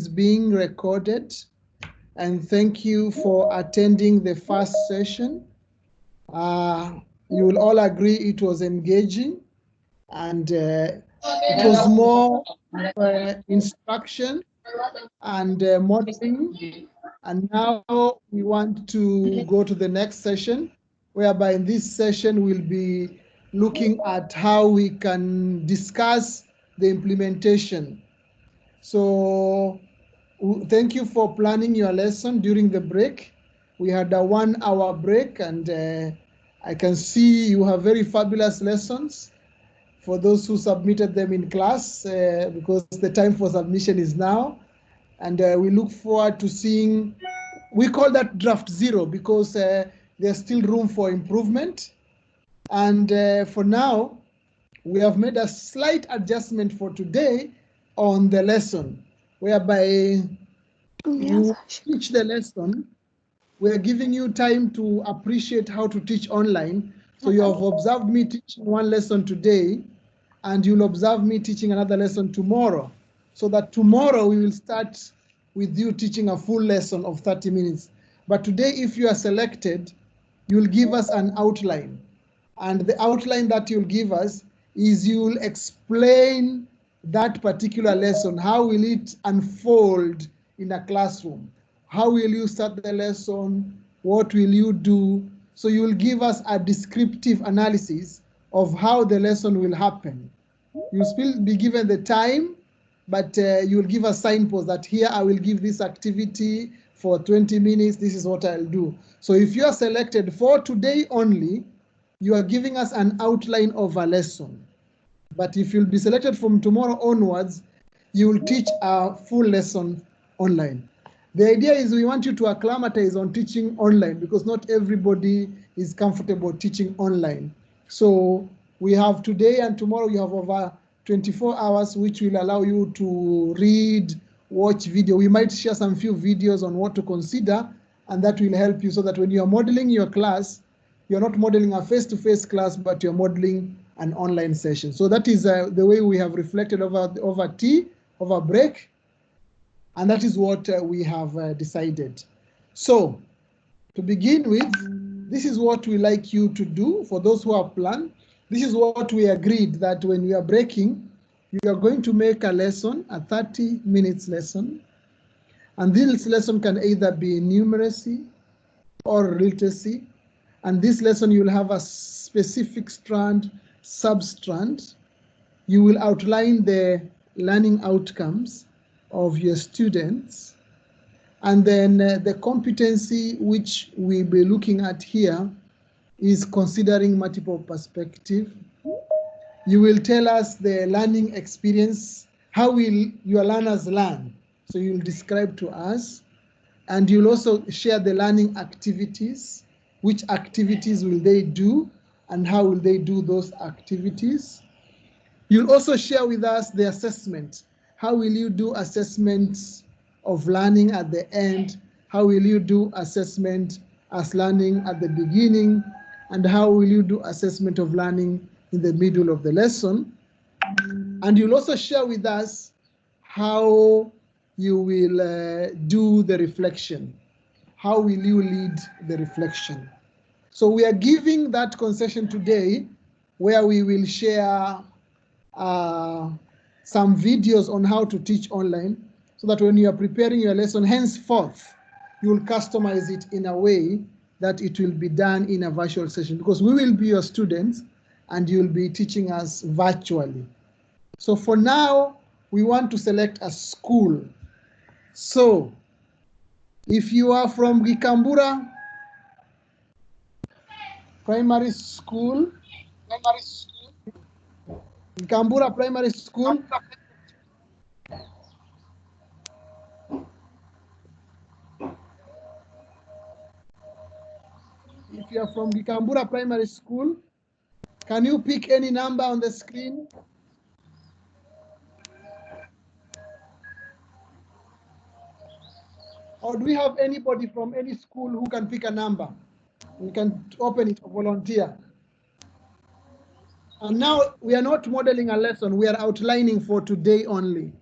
being recorded, and thank you for attending the first session. You will all agree it was engaging, and it was more instruction and modeling. And now we want to go to the next session, whereby in this session we'll be looking at how we can discuss the implementation. So thank you for planning your lesson during the break. We had a 1 hour break, and I can see you have very fabulous lessons for those who submitted them in class, because the time for submission is now. And we look forward to seeing, we call that draft 0 because there's still room for improvement. And for now, we have made a slight adjustment for today on the lesson, whereby you teach the lesson. We're giving you time to appreciate how to teach online. So you have observed me teaching one lesson today, and you'll observe me teaching another lesson tomorrow, so that tomorrow we will start with you teaching a full lesson of 30 minutes. But today, if you are selected, you'll give us an outline. And the outline that you'll give us is you'll explain that particular lesson. How will it unfold in a classroom? How will you start the lesson? What will you do? So you will give us a descriptive analysis of how the lesson will happen. You'll still be given the time, but you'll give a signpost that here I will give this activity for 20 minutes. This is what I'll do. So if you are selected for today only, you are giving us an outline of a lesson. But if you'll be selected from tomorrow onwards, you will teach a full lesson online. The idea is we want you to acclimatize on teaching online, because not everybody is comfortable teaching online. So we have today and tomorrow, you have over 24 hours, which will allow you to read, watch video. We might share some few videos on what to consider, and that will help you so that when you are modeling your class, you're not modeling a face-to-face class, but you're modeling an online session. So that is the way we have reflected over tea, over break. And that is what we have decided. So to begin with, this is what we like you to do for those who have planned. This is what we agreed, that when we are breaking, you are going to make a lesson, a 30 minutes lesson. And this lesson can either be numeracy or literacy. And this lesson, you will have a specific strand, sub-strand. You will outline the learning outcomes of your students. And then the competency which we'll be looking at here is considering multiple perspective. You will tell us the learning experience. How will your learners learn? So you'll describe to us. And you'll also share the learning activities. Which activities will they do, and how will they do those activities? You'll also share with us the assessment. How will you do assessments of learning at the end? How will you do assessment as learning at the beginning? And how will you do assessment of learning in the middle of the lesson? And you'll also share with us how you will do the reflection. How will you lead the reflection? So we are giving that concession today, where we will share some videos on how to teach online, so that when you are preparing your lesson, henceforth, you will customize it in a way that it will be done in a virtual session, because we will be your students and you will be teaching us virtually. So for now, we want to select a school. So if you are from Gikambura Primary School, Gikambura Primary School, if you are from Gikambura Primary School, can you pick any number on the screen? Or do we have anybody from any school who can pick a number? We can open it for volunteer. And now we are not modeling a lesson, we are outlining for today only.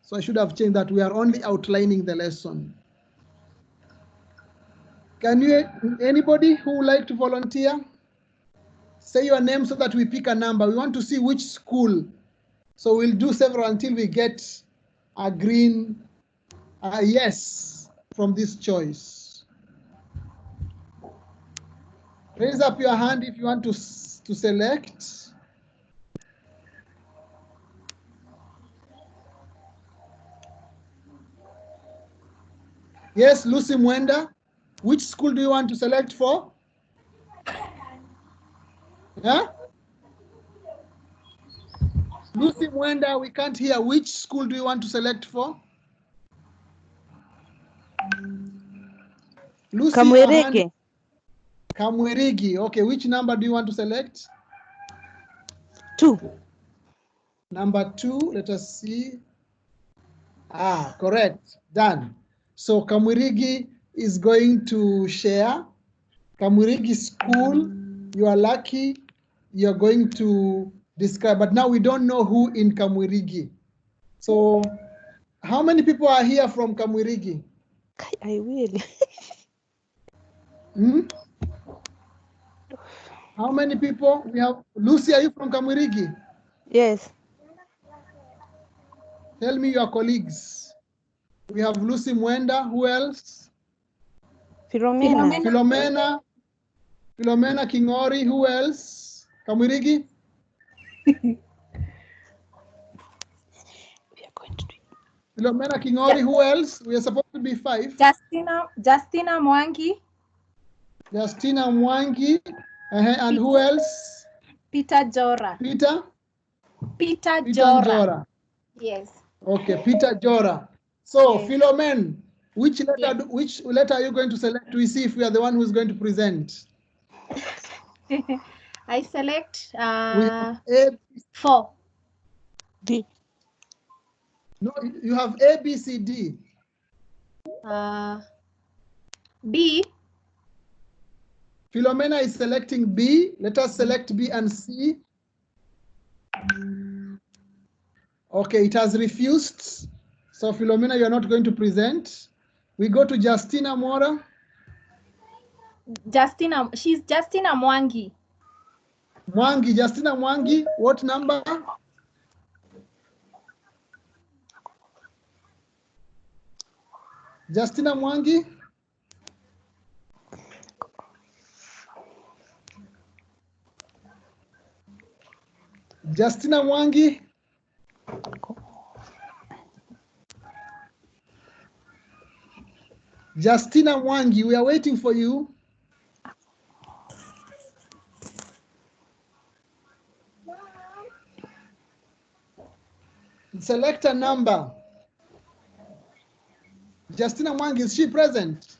So I should have changed that. We are only outlining the lesson. Can you, anybody who would like to volunteer? Say your name so that we pick a number. We want to see which school. So we'll do several until we get a green yes from this choice. Raise up your hand if you want to select. Yes, Lucy Mwenda. Which school do you want to select for? Yeah? Lucy Mwenda, we can't hear. Which school do you want to select for? Lucy, Kamwerege. Kamwerege. Okay, which number do you want to select? 2. Number 2, let us see. Ah, correct. Done. So Kamwerege is going to share. Kamwerege school, you are lucky. You're going to describe, but now we don't know who in Kamwerege. So how many people are here from Kamwerege? I will. How many people? We have Lucy, are you from Kamwerege? Yes. Tell me your colleagues. We have Lucy Mwenda. Who else? Philomena. Philomena Kingori. Who else? Kamwerege? Philomena Kingori. Who else? We are supposed to be 5. Justina Mwangi. Justina Mwangi. And who else? Peter Jora. Peter Jora. Yes. Okay, Peter Jora. So yes. Philomen, which letter are you going to select? We see if we are the one who is going to present. I select we have A, 4. D. No, you have A, B, C, D. B. Philomena is selecting B. Let us select B and C. Okay, it has refused. So Philomena, you're not going to present. We go to Justina Mora. She's Justina Mwangi. Justina Mwangi, what number? Justina Mwangi. Justina Mwangi. Justina Mwangi, we are waiting for you. Select a number. Justina Mwangi, is she present?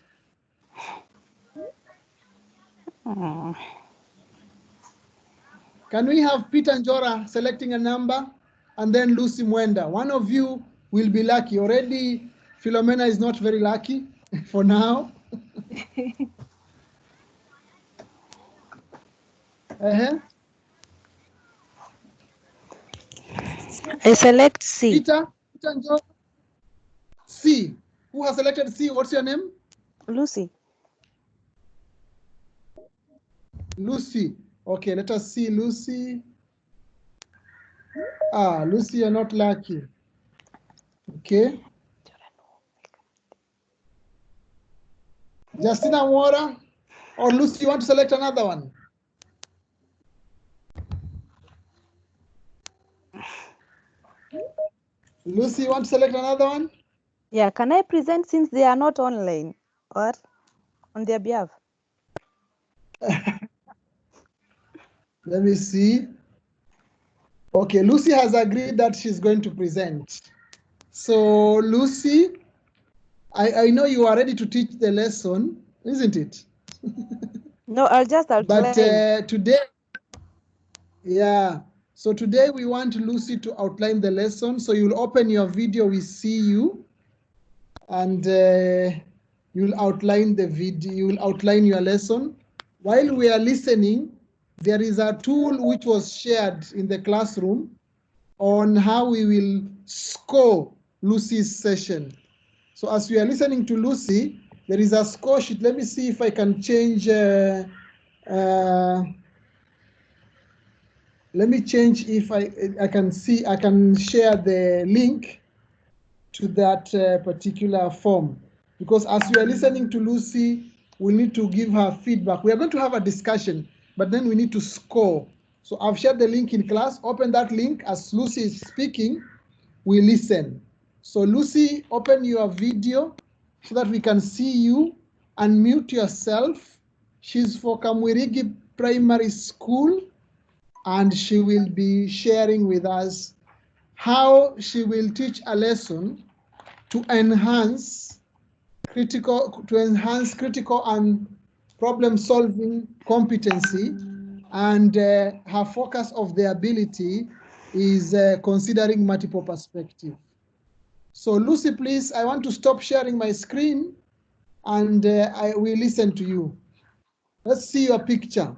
Can we have Peter Njora selecting a number and then Lucy Mwenda? One of you will be lucky. Already, Philomena is not very lucky for now. I select C. Peter Njora. C. Who has selected C? What's your name? Lucy. Lucy. Okay, let us see Lucy. Ah, Lucy, you're not lucky. Okay. Justina Mora or Lucy, you want to select another one? Lucy, you want to select another one? Yeah, can I present since they are not online or on their behalf? Let me see. Okay, Lucy has agreed that she's going to present. So Lucy, I know you are ready to teach the lesson, isn't it? No, I'll just outline. But today, yeah. So today we want Lucy to outline the lesson. So you'll open your video, we see you, and you'll outline the video, you'll outline your lesson. While we are listening, there is a tool which was shared in the classroom on how we will score Lucy's session. So as we are listening to Lucy, there is a score sheet. Let me see if I can change. Let me change if I can see, I can share the link to that particular form. Because as we are listening to Lucy, we need to give her feedback. We are going to have a discussion, but then we need to score. So I've shared the link in class. Open that link. As Lucy is speaking, we listen. So Lucy, open your video so that we can see you. Unmute yourself. She's for Kamwirigi Primary School, and she will be sharing with us how she will teach a lesson to enhance critical and problem-solving competency, and her focus of the ability is considering multiple perspective. So Lucy, please, I want to stop sharing my screen and I will listen to you. Let's see your picture.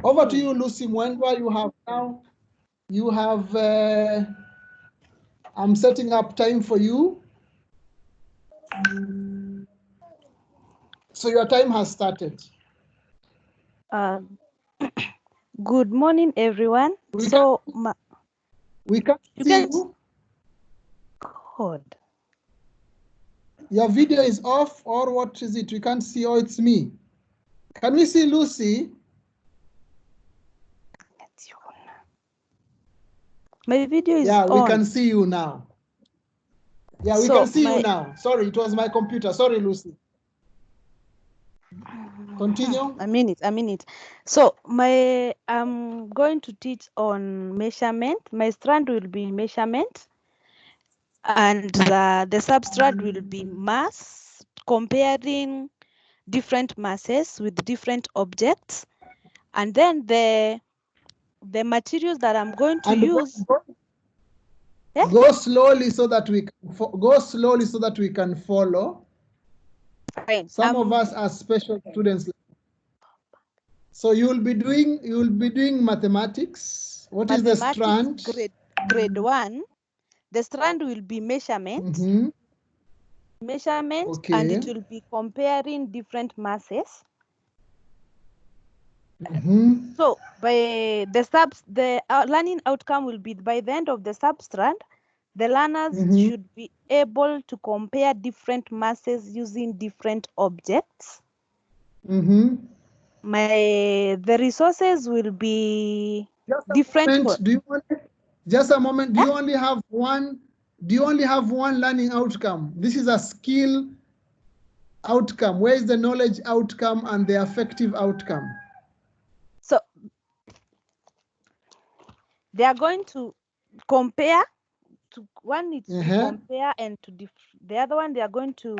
Over to you, Lucy Mwendwa. You have, I'm setting up time for you. So your time has started. Good morning, everyone. We can't see you. God. Your video is off, or what is it? We can't see. Oh, it's me. Can we see Lucy? My video is on. Yeah, we can see you now. Yeah, we can see you now. Sorry, it was my computer. Sorry, Lucy. Continue. A minute. So I'm going to teach on measurement. My strand will be measurement, and the substrate will be mass, comparing different masses with different objects, and then the materials that I'm going to use. Go slowly so that we can follow. Fine. Some of us are special students. So you will be doing mathematics. What is the strand? Grade 1. The strand will be measurement. Measurement, okay. And it will be comparing different masses. So by the learning outcome will be by the end of the substrand, the learners should be able to compare different masses using different objects. The resources will be different. Just a moment. Do you only have one learning outcome? This is a skill outcome. Where is the knowledge outcome and the affective outcome? So they are going to compare. One needs to compare, and the other one, they are going to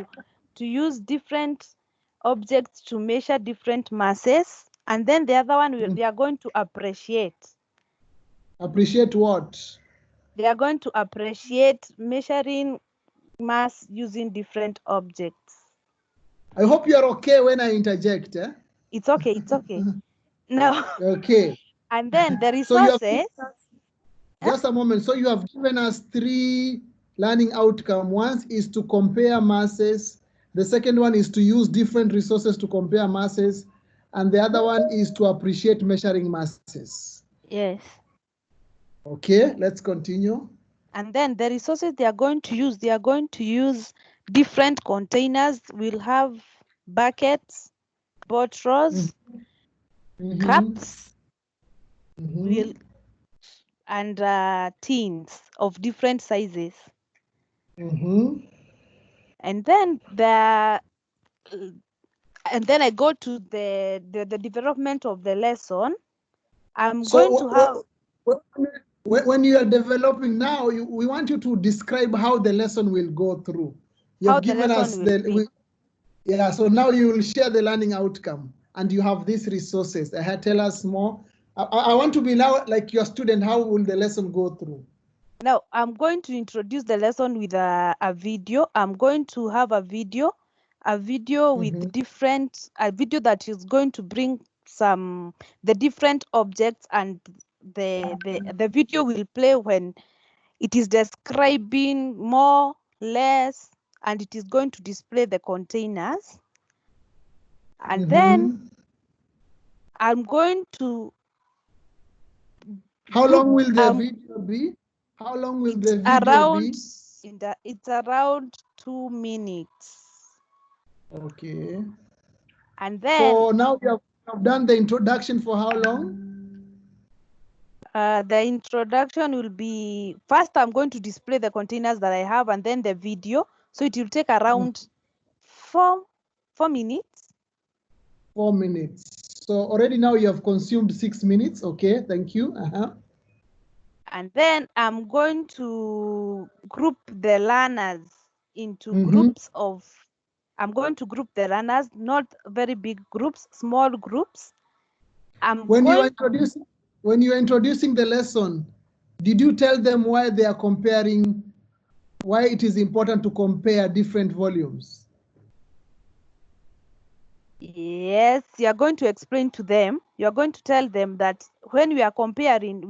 use different objects to measure different masses, and then the other one they are going to appreciate. Appreciate what? They are going to appreciate measuring mass using different objects. I hope you are okay when I interject. Eh? It's okay. No. Okay. And then the resources. Just a moment. So you have given us 3 learning outcomes. One is to compare masses. The second one is to use different resources to compare masses. And the other one is to appreciate measuring masses. Yes. Okay, let's continue. And then the resources they are going to use different containers. We'll have buckets, bottles, cups, and tins of different sizes. And then I go to the development of the lesson. I'm going to have. When you are developing now, we want you to describe how the lesson will go through. You've given us so now you will share the learning outcome, and you have these resources. Tell us more. I want to be now like your student. How will the lesson go through? Now I'm going to introduce the lesson with a video. I'm going to have a video with a video that is going to bring the different objects, and the video will play when It is describing more, less, and it is going to display the containers. And then I'm going to. How long will the video be? How long will the video be? It's around 2 minutes. Okay. And then. So now we have done the introduction for how long? The introduction will be, first I'm going to display the containers that I have and then the video. So it will take around 4 minutes. 4 minutes. So already now you have consumed 6 minutes. Okay, thank you. And then I'm going to group the learners into groups of, I'm going to group the learners, not very big groups, small groups. When you are introducing the lesson, did you tell them why they are comparing, why it is important to compare different volumes? Yes, you are going to explain to them. You are going to tell them that when we are comparing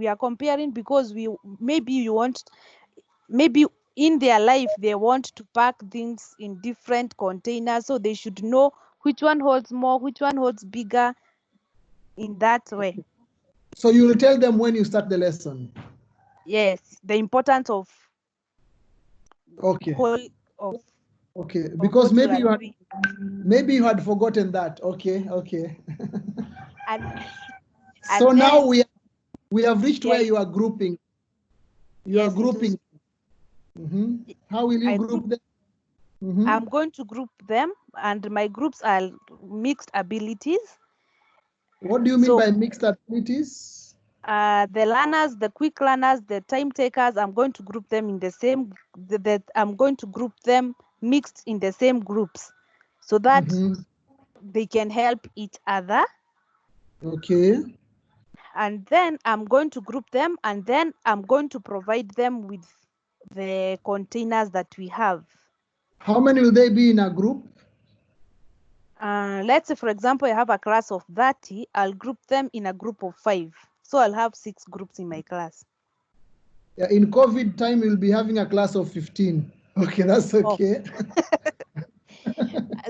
because maybe in their life they want to pack things in different containers, so they should know which one holds more, which one holds bigger, in that way. So you will tell them when you start the lesson? Yes, the importance of Okay, because maybe you had forgotten that. Okay. So now we have reached where you are grouping. You are grouping. How will you group them? I'm going to group them, and my groups are mixed abilities. What do you mean by mixed abilities? The learners, the quick learners, the time takers, I'm going to group them in the same, I'm going to group them mixed in the same groups so that they can help each other. Okay. And then I'm going to group them, and then I'm going to provide them with the containers that we have. How many will they be in a group? Let's say, for example, I have a class of 30, I'll group them in a group of 5. So I'll have 6 groups in my class. Yeah, in COVID time, we'll be having a class of 15. Okay, that's okay.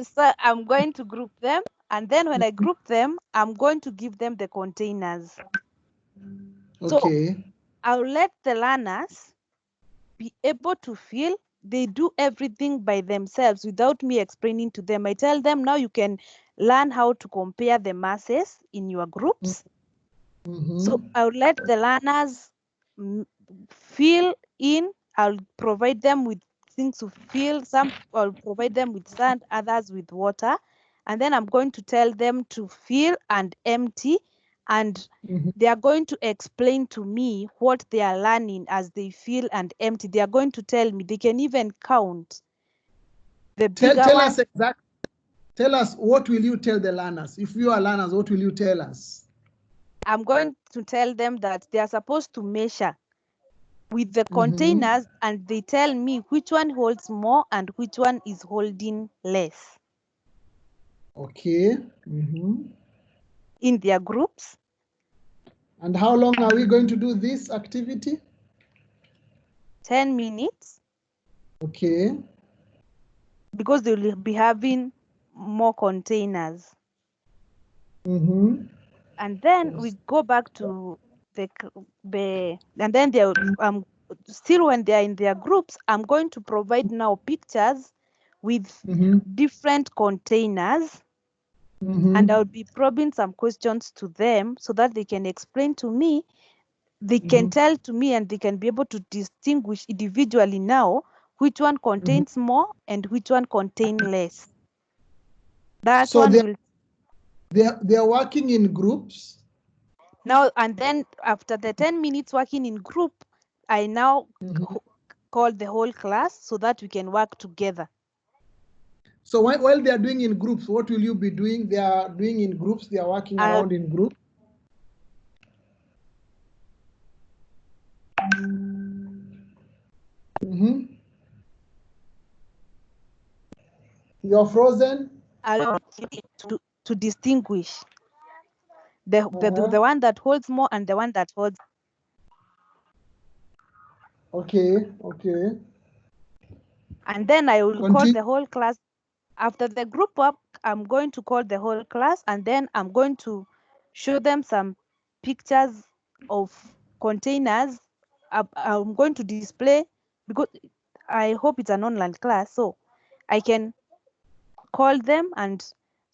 So I'm going to group them, and then when I group them, I'm going to give them the containers. Okay. So I'll let the learners be able to feel they do everything by themselves without me explaining to them. I tell them, now you can learn how to compare the masses in your groups. So I'll let the learners fill in. I'll provide them with things to fill. Some I'll provide them with sand, others with water. And then I'm going to tell them to fill and empty. And they are going to explain to me what they are learning as they fill and empty. They are going to tell me. They can even count. The bigger tell us exactly. Tell us, what will you tell the learners? If you are learners, what will you tell us? I'm going to tell them that they are supposed to measure with the containers, and they tell me which one holds more and which one is holding less. Okay. In their groups. And how long are we going to do this activity? 10 minutes. Okay. Because they will be having more containers. And then we go back to the and then they still when they are in their groups, I'm going to provide now pictures with different containers. And I'll be probing some questions to them so that they can explain to me. They can tell to me, and they can be able to distinguish individually now which one contains more and which one contains less. That one will. They are working in groups. Now, and then after the 10 minutes working in group, I now call the whole class so that we can work together. So while they are doing in groups, what will you be doing? They are doing in groups, they are working around in groups. You're frozen? To distinguish the one that holds more and the one that holds. Okay, okay. And then I will call Continue. the whole class. After the group work, I'm going to call the whole class, and then I'm going to show them some pictures of containers. I'm going to display, because I hope it's an online class, so I can call them and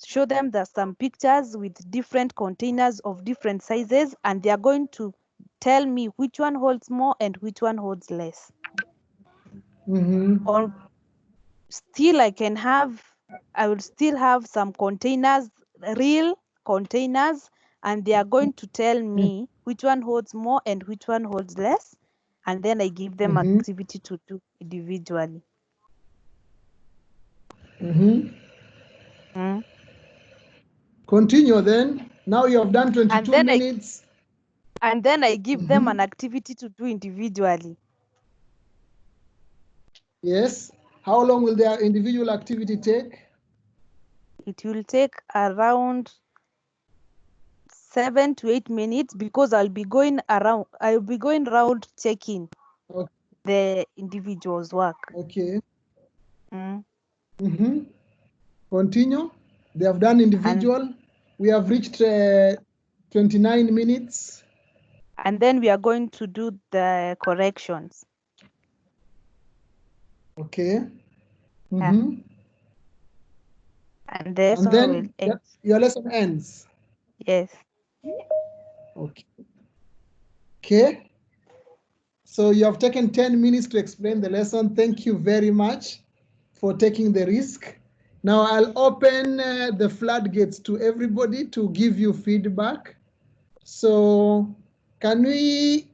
show them some pictures with different containers of different sizes, and they are going to tell me which one holds more and which one holds less. Or still I will still have some containers, real containers, and they are going to tell me which one holds more and which one holds less, and then I give them activity to do individually. Continue then. Now you have done 22 minutes. And then I give them an activity to do individually. Yes. How long will their individual activity take? It will take around 7 to 8 minutes, because I'll be going around checking the individual's work. Okay. Continue. They have done individual. We have reached 29 minutes. And then we are going to do the corrections. Okay. And the lesson will end. Your lesson ends. Yes. Okay. Okay. So you have taken 10 minutes to explain the lesson. Thank you very much for taking the risk. Now I'll open the floodgates to everybody to give you feedback. So can we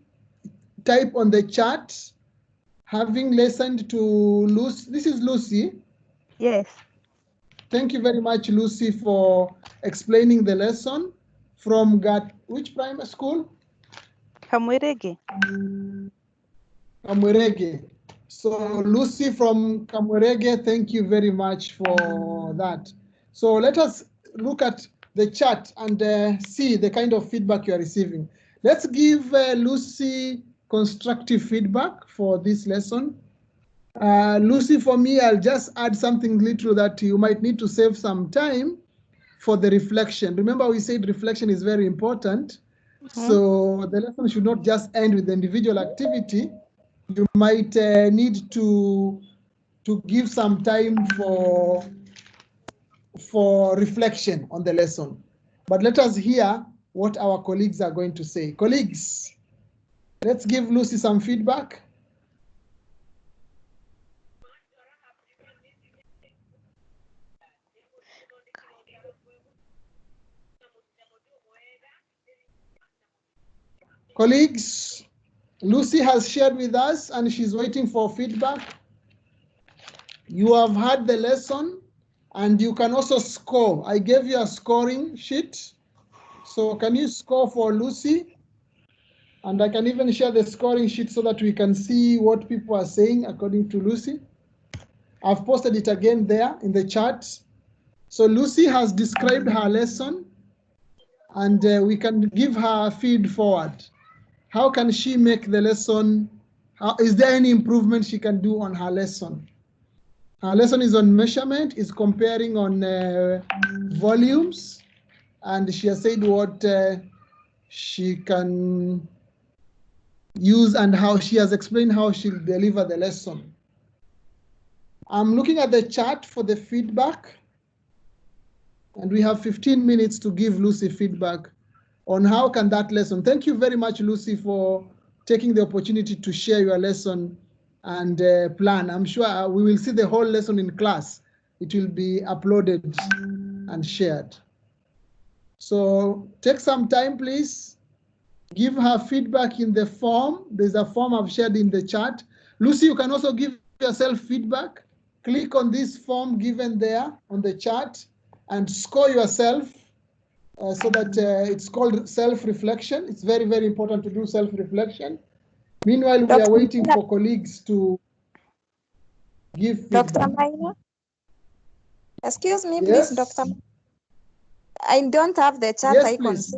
type on the chat, having listened to Lucy? This is Lucy. Yes. Thank you very much, Lucy, for explaining the lesson from which primary school? Kamwerege. Kamwerege. So Lucy from Kamwerege, thank you very much for that. So let us look at the chat and see the kind of feedback you are receiving. Let's give Lucy constructive feedback for this lesson. Lucy, for me, I'll just add something little that you might need to save some time for the reflection. Remember, we said reflection is very important. So the lesson should not just end with the individual activity. You might need to give some time for reflection on the lesson. But let us hear what our colleagues are going to say. Colleagues, let's give Lucy some feedback. Colleagues, Lucy has shared with us and she's waiting for feedback. You have had the lesson and you can also score. I gave you a scoring sheet. So can you score for Lucy? And I can even share the scoring sheet so that we can see what people are saying according to Lucy. I've posted it again there in the chat. So Lucy has described her lesson and we can give her a feed forward. How can she make the lesson? Is there any improvement she can do on her lesson? Her lesson is on measurement, is comparing on volumes, and she has said what she can use and how she has explained how she'll deliver the lesson. I'm looking at the chat for the feedback, and we have 15 minutes to give Lucy feedback on how can that lesson. Thank you very much, Lucy, for taking the opportunity to share your lesson and plan. I'm sure we will see the whole lesson in class. It will be uploaded and shared. So take some time, please. Give her feedback in the form. There's a form I've shared in the chat. Lucy, you can also give yourself feedback. Click on this form given there on the chat and score yourself so that it's called self-reflection. It's very, very important to do self-reflection. Meanwhile, we are waiting for colleagues to give feedback. Dr. Maina? Excuse me, please, Dr. I don't have the chat icon. Please.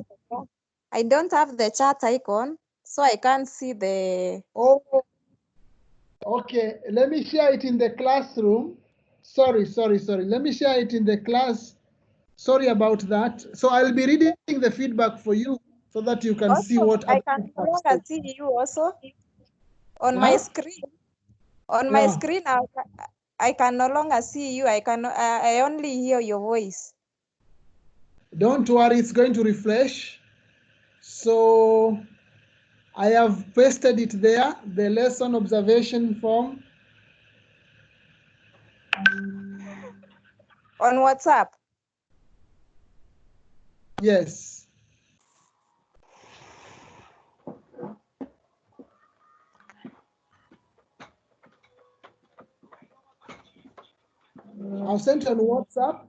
I don't have the chat icon, so I can't see the... Oh, Okay, let me share it in the classroom. Sorry. Let me share it in the class. Sorry about that. So I'll be reading the feedback for you so that you can see Also, what I other can people no have longer said. see you also on my screen. On my screen, I can no longer see you. I only hear your voice. Don't worry, it's going to refresh. So I have pasted it there, the lesson observation form. On WhatsApp? Yes. I've sent on WhatsApp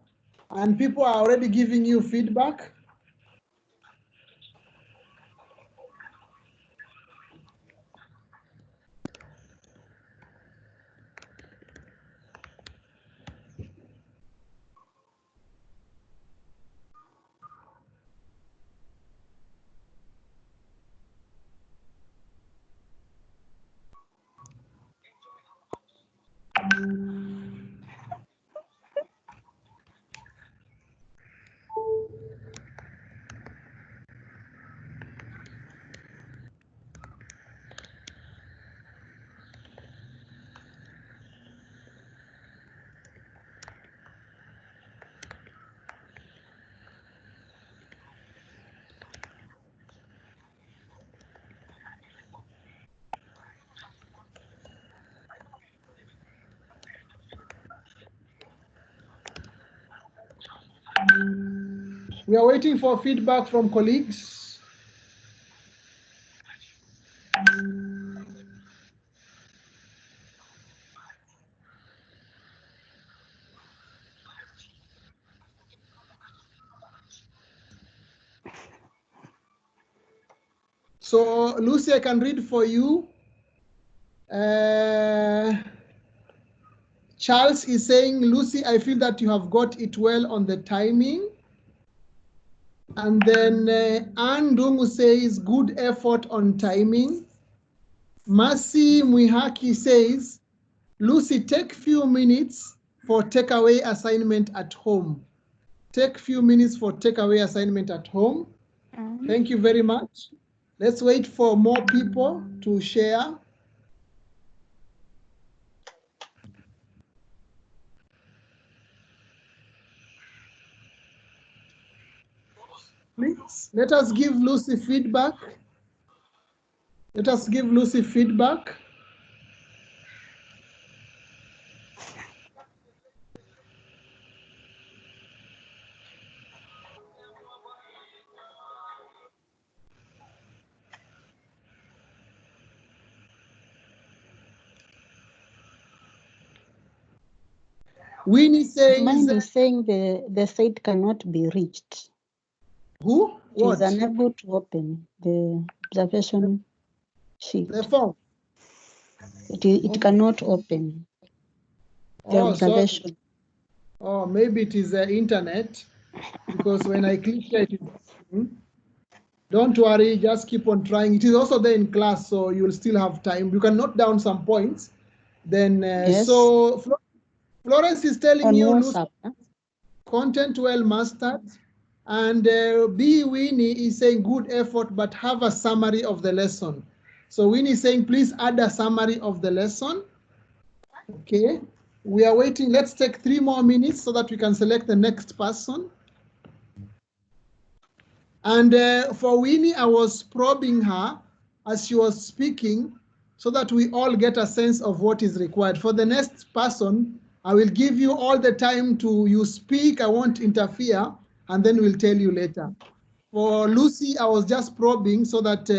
and people are already giving you feedback. We are waiting for feedback from colleagues. So Lucy, I can read for you. Charles is saying, Lucy, I feel that you have got it well on the timing. And then Anne Dungu says, good effort on timing. Mercy Mwihaki says, Lucy, take few minutes for takeaway assignment at home. Take few minutes for takeaway assignment at home. Thank you very much. Let's wait for more people to share. Please, let us give Lucy feedback. Let us give Lucy feedback. Winnie says... Mine is saying the site cannot be reached. Who? It is unable to open the observation sheet. The form? It cannot open the observation. Oh, maybe it is the internet, because when I click it, don't worry, just keep on trying. It is also there in class, so you'll still have time. You can note down some points. Then, yes. So Florence is telling on you, WhatsApp, content well mastered. And B. Winnie is saying good effort, but have a summary of the lesson. So Winnie is saying, please add a summary of the lesson. Okay, we are waiting. Let's take 3 more minutes so that we can select the next person. And for Winnie, I was probing her as she was speaking so that we all get a sense of what is required. For the next person, I will give you all the time you speak, I won't interfere, and then we'll tell you later. For Lucy, I was just probing so that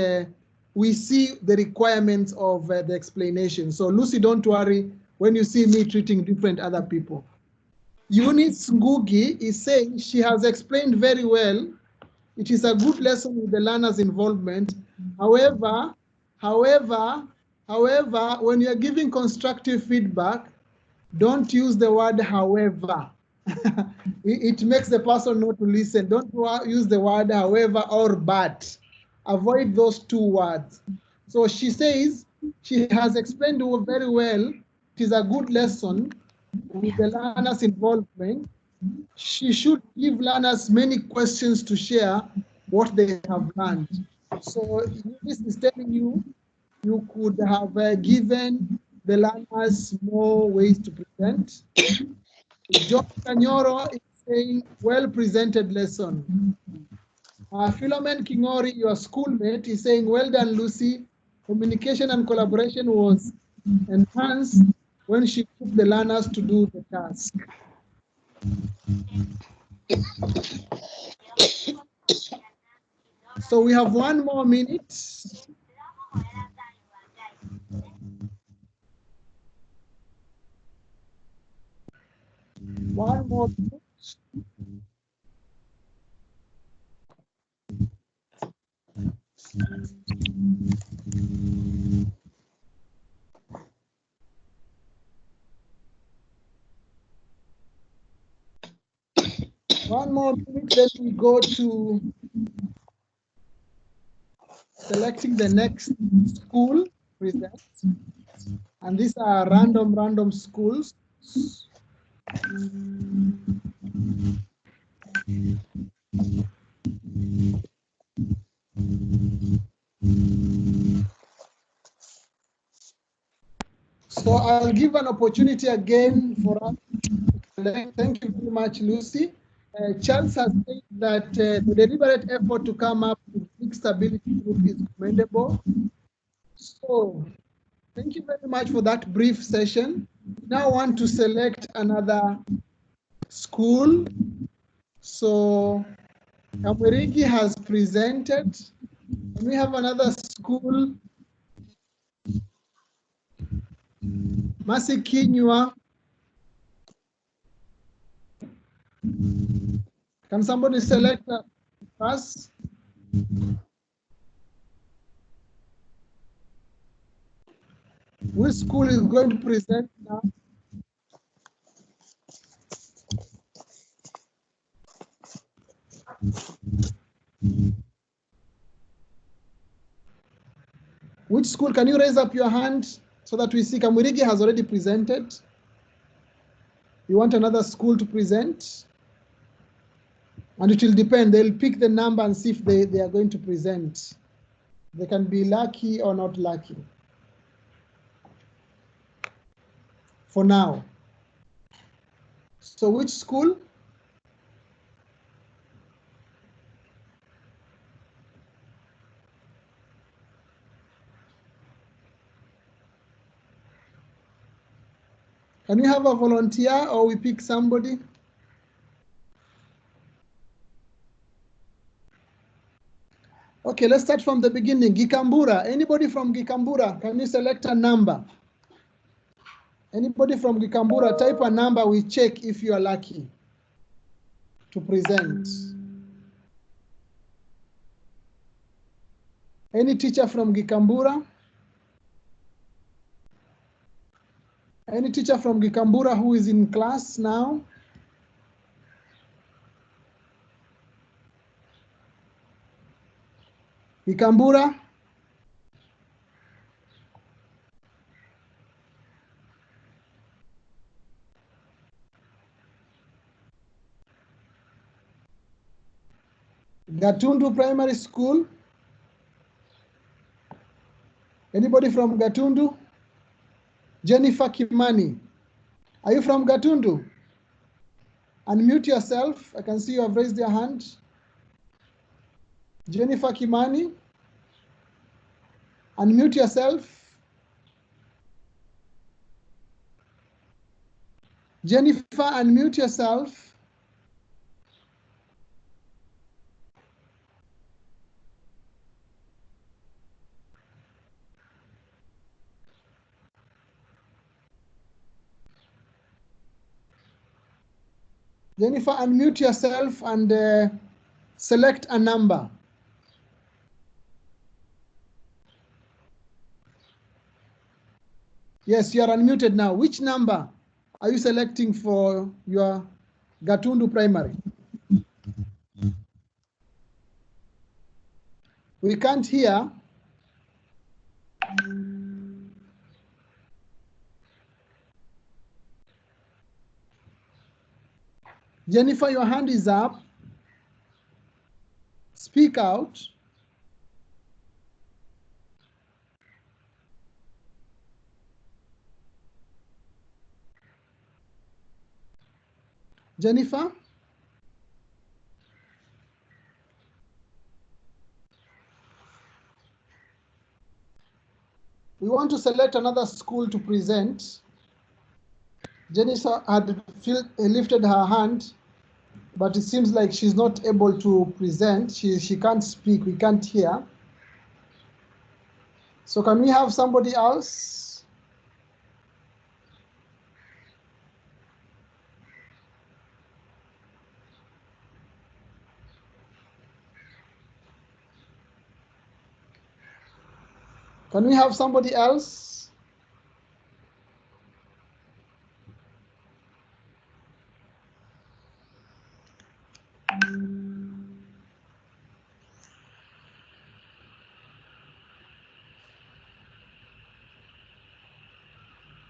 we see the requirements of the explanation. So Lucy, don't worry when you see me treating different other people. Eunice Ngugi is saying she has explained very well. It is a good lesson with the learner's involvement. However, when you're giving constructive feedback, don't use the word however. It makes the person not to listen. Don't use the word however or but. Avoid those 2 words. So she says, She has explained very well. It is a good lesson with the learners' involvement. She should give learners many questions to share what they have learned. So this is telling you, you could have given the learners more ways to present. John Kanyoro is saying, well presented lesson. Philomen Kingori, your schoolmate, is saying, well done, Lucy. Communication and collaboration was enhanced when she took the learners to do the task. So we have 1 more minute. One more minute. One more minute, then we go to selecting the next school present. And these are random schools. So I'll give an opportunity again for us. Thank you very much, Lucy. Charles has said that the deliberate effort to come up with mixed ability group is commendable. So thank you very much for that brief session. Now I want to select another school. So Kamwerigi has presented. And we have another school. Masikinywa. Can somebody select us? Which school is going to present now? Which school? Can you raise up your hand so that we see? Kamwerigi has already presented. You want another school to present? And it will depend. They'll pick the number and see if they are going to present. They can be lucky or not lucky. For now. So which school? Can we have a volunteer or we pick somebody? Okay, let's start from the beginning. Gikambura, anybody from Gikambura, can you select a number? Anybody from Gikambura, type a number, we check if you are lucky to present. Any teacher from Gikambura? Any teacher from Gikambura who is in class now? Gikambura? Gatundu Primary School? Anybody from Gatundu? Jennifer Kimani, are you from Gatundu? Unmute yourself. I can see you have raised your hand. Jennifer Kimani, unmute yourself. Jennifer, unmute yourself. Jennifer, unmute yourself and select a number. Yes, you are unmuted now. Which number are you selecting for your Gatundu Primary? We can't hear. Jennifer, your hand is up. Speak out. Jennifer? We want to select another school to present. Jennifer had lifted her hand, but it seems like she's not able to present. She can't speak, we can't hear. So can we have somebody else? Can we have somebody else?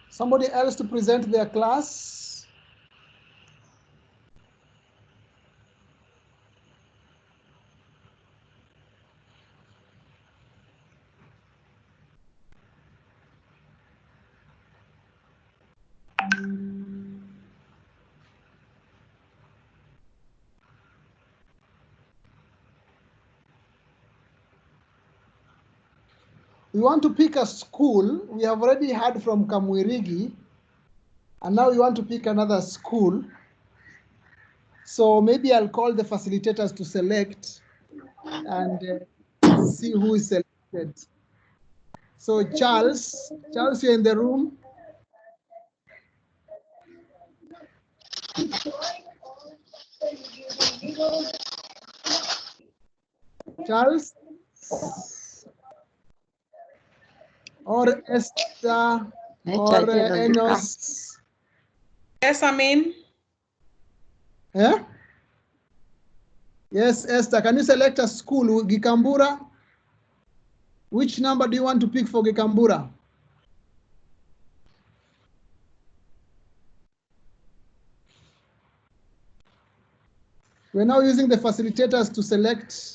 Somebody else to present their class? We want to pick a school. We have already heard from Kamwirigi, and now we want to pick another school. So maybe I'll call the facilitators to select and see who is selected. So Charles, you're in the room. Charles? Or Esther, or Enos? Yes, I'm in. Yeah? Yes, Esther, can you select a school, Gikambura? Which number do you want to pick for Gikambura? We're now using the facilitators to select.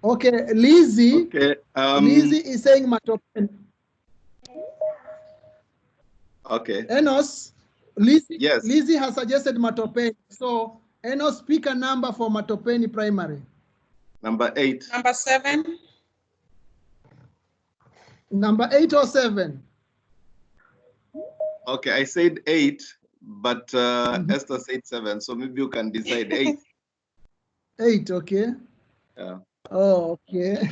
Okay, Lizzie. Okay. Lizzie is saying Matopen. Okay. Enos, Lizzie, Yes. Lizzie has suggested Matopeni. So Enos, pick a number for Matopeni Primary. Number 8. Number 7. Number 8 or 7? Okay, I said 8, but Esther said 7, so maybe you can decide 8. 8, okay. Yeah. Oh, okay.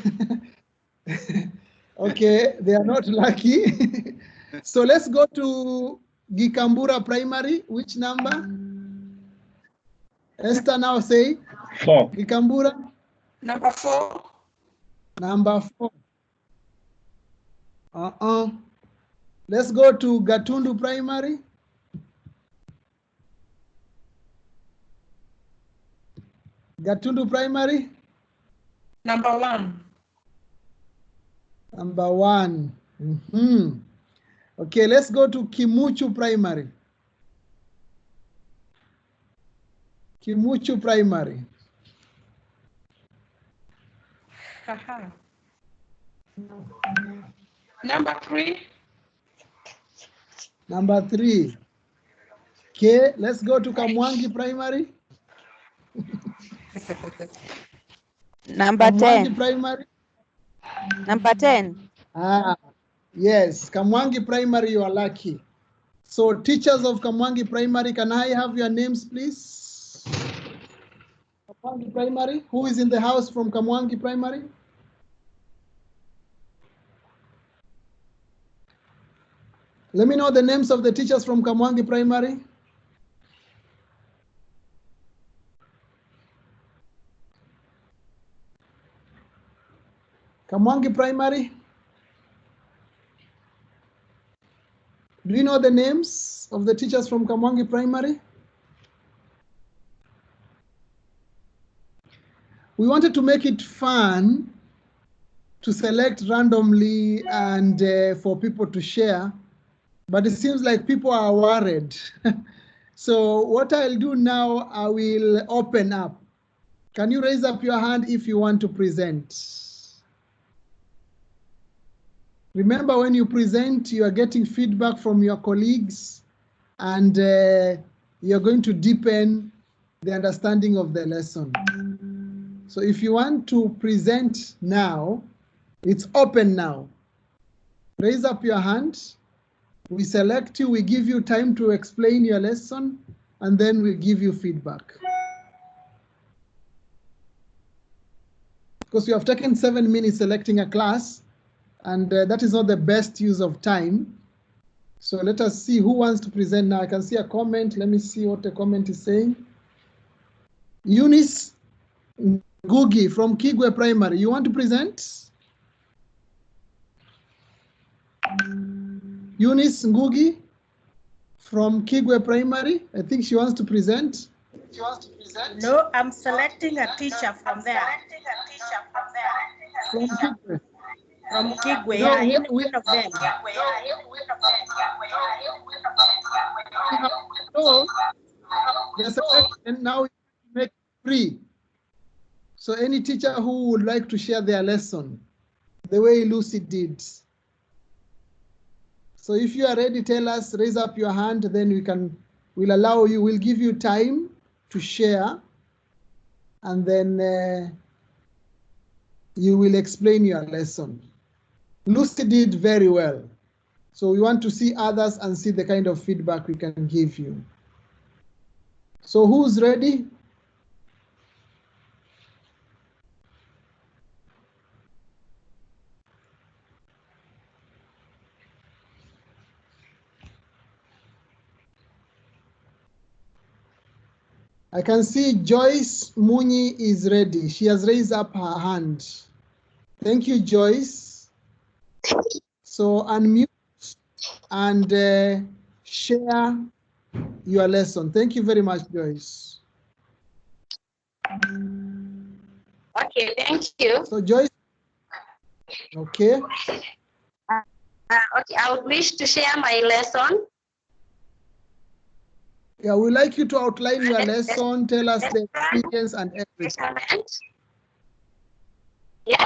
Okay, they are not lucky. So let's go to Gikambura Primary. Which number? Esther now say 4. Gikambura. Number 4. Number 4. Let's go to Gatundu Primary. Gatundu Primary. Number 1. Number 1. Okay, let's go to Kimuchu Primary. Kimuchu Primary. Number 3. Number 3. Okay, let's go to Kamwangi Primary. Number Kamwangi 10. Primary. Number 10. Yes, Kamwangi Primary, you are lucky. So teachers of Kamwangi Primary, can I have your names, please? Kamwangi Primary, who is in the house from Kamwangi Primary? Let me know the names of the teachers from Kamwangi Primary. Kamwangi Primary. Do you know the names of the teachers from Kamwangi Primary? We wanted to make it fun to select randomly and for people to share, but it seems like people are worried. So what I'll do now, I will open up. Can you raise up your hand if you want to present? Remember, when you present, you are getting feedback from your colleagues, and you're going to deepen the understanding of the lesson. So if you want to present now, it's open now. Raise up your hand. We select you, we give you time to explain your lesson, and then we give you feedback. Because you have taken 7 minutes selecting a class, and that is not the best use of time. So let us see who wants to present now. I can see a comment. Let me see what the comment is saying. Eunice Ngugi from Kigwe Primary. You want to present? Eunice Ngugi from Kigwe Primary. I think she wants to present. No, I'm selecting a teacher from there. From Kigwe. From Kigwe, No, yeah, any one of them. So, the selection now make it free. So any teacher who would like to share their lesson, the way Lucy did. So if you are ready, tell us, raise up your hand, then we'll allow you, we'll give you time to share, and then you will explain your lesson. Lucy did very well. So we want to see others and see the kind of feedback we can give you. So who's ready? I can see Joyce Muni is ready. She has raised up her hand. Thank you, Joyce. So unmute and share your lesson. Thank you very much, Joyce. Okay, thank you. So Joyce, okay. Okay, I would wish to share my lesson. Yeah, we'd like you to outline your lesson, tell us the experience and everything. Yeah.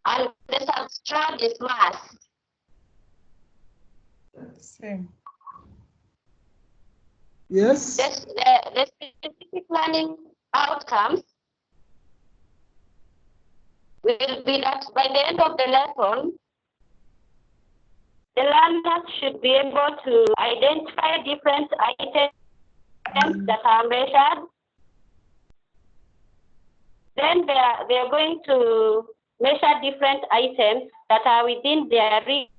And the subtract is math. Same. Yes. The specific learning outcomes will be that by the end of the lesson, the learners should be able to identify different items that are measured. Then they are going to measure different items that are within their reach.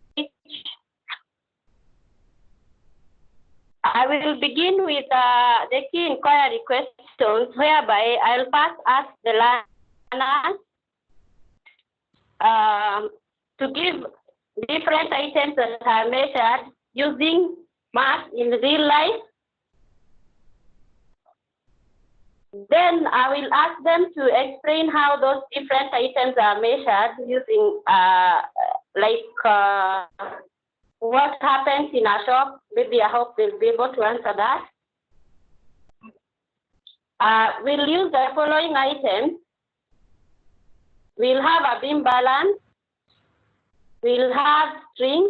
I will begin with the key inquiry questions, whereby I'll first ask the learners to give different items that are measured using math in real life. Then I will ask them to explain how those different items are measured using what happens in a shop. Maybe I hope they'll be able to answer that. We'll use the following items. We'll have a beam balance. We'll have strings,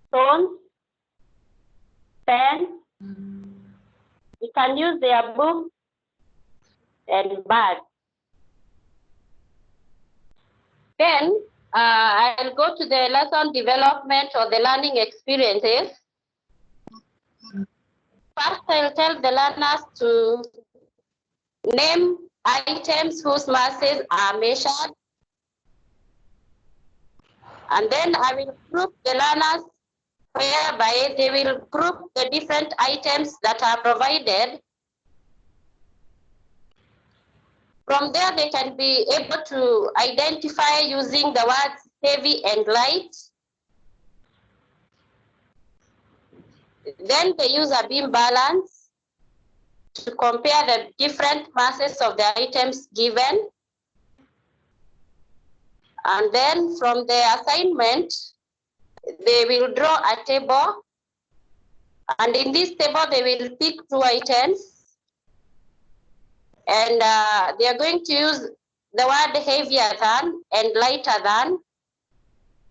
stones, pens. We can use their books and bags. Then I'll go to the lesson development or the learning experiences. First, I'll tell the learners to name items whose masses are measured. And then I will group the learners whereby they will group the different items that are provided. From there, they can be able to identify using the words heavy and light. Then they use a beam balance to compare the different masses of the items given. And then from the assignment, they will draw a table, and in this table they will pick 2 items, and they are going to use the word heavier than and lighter than.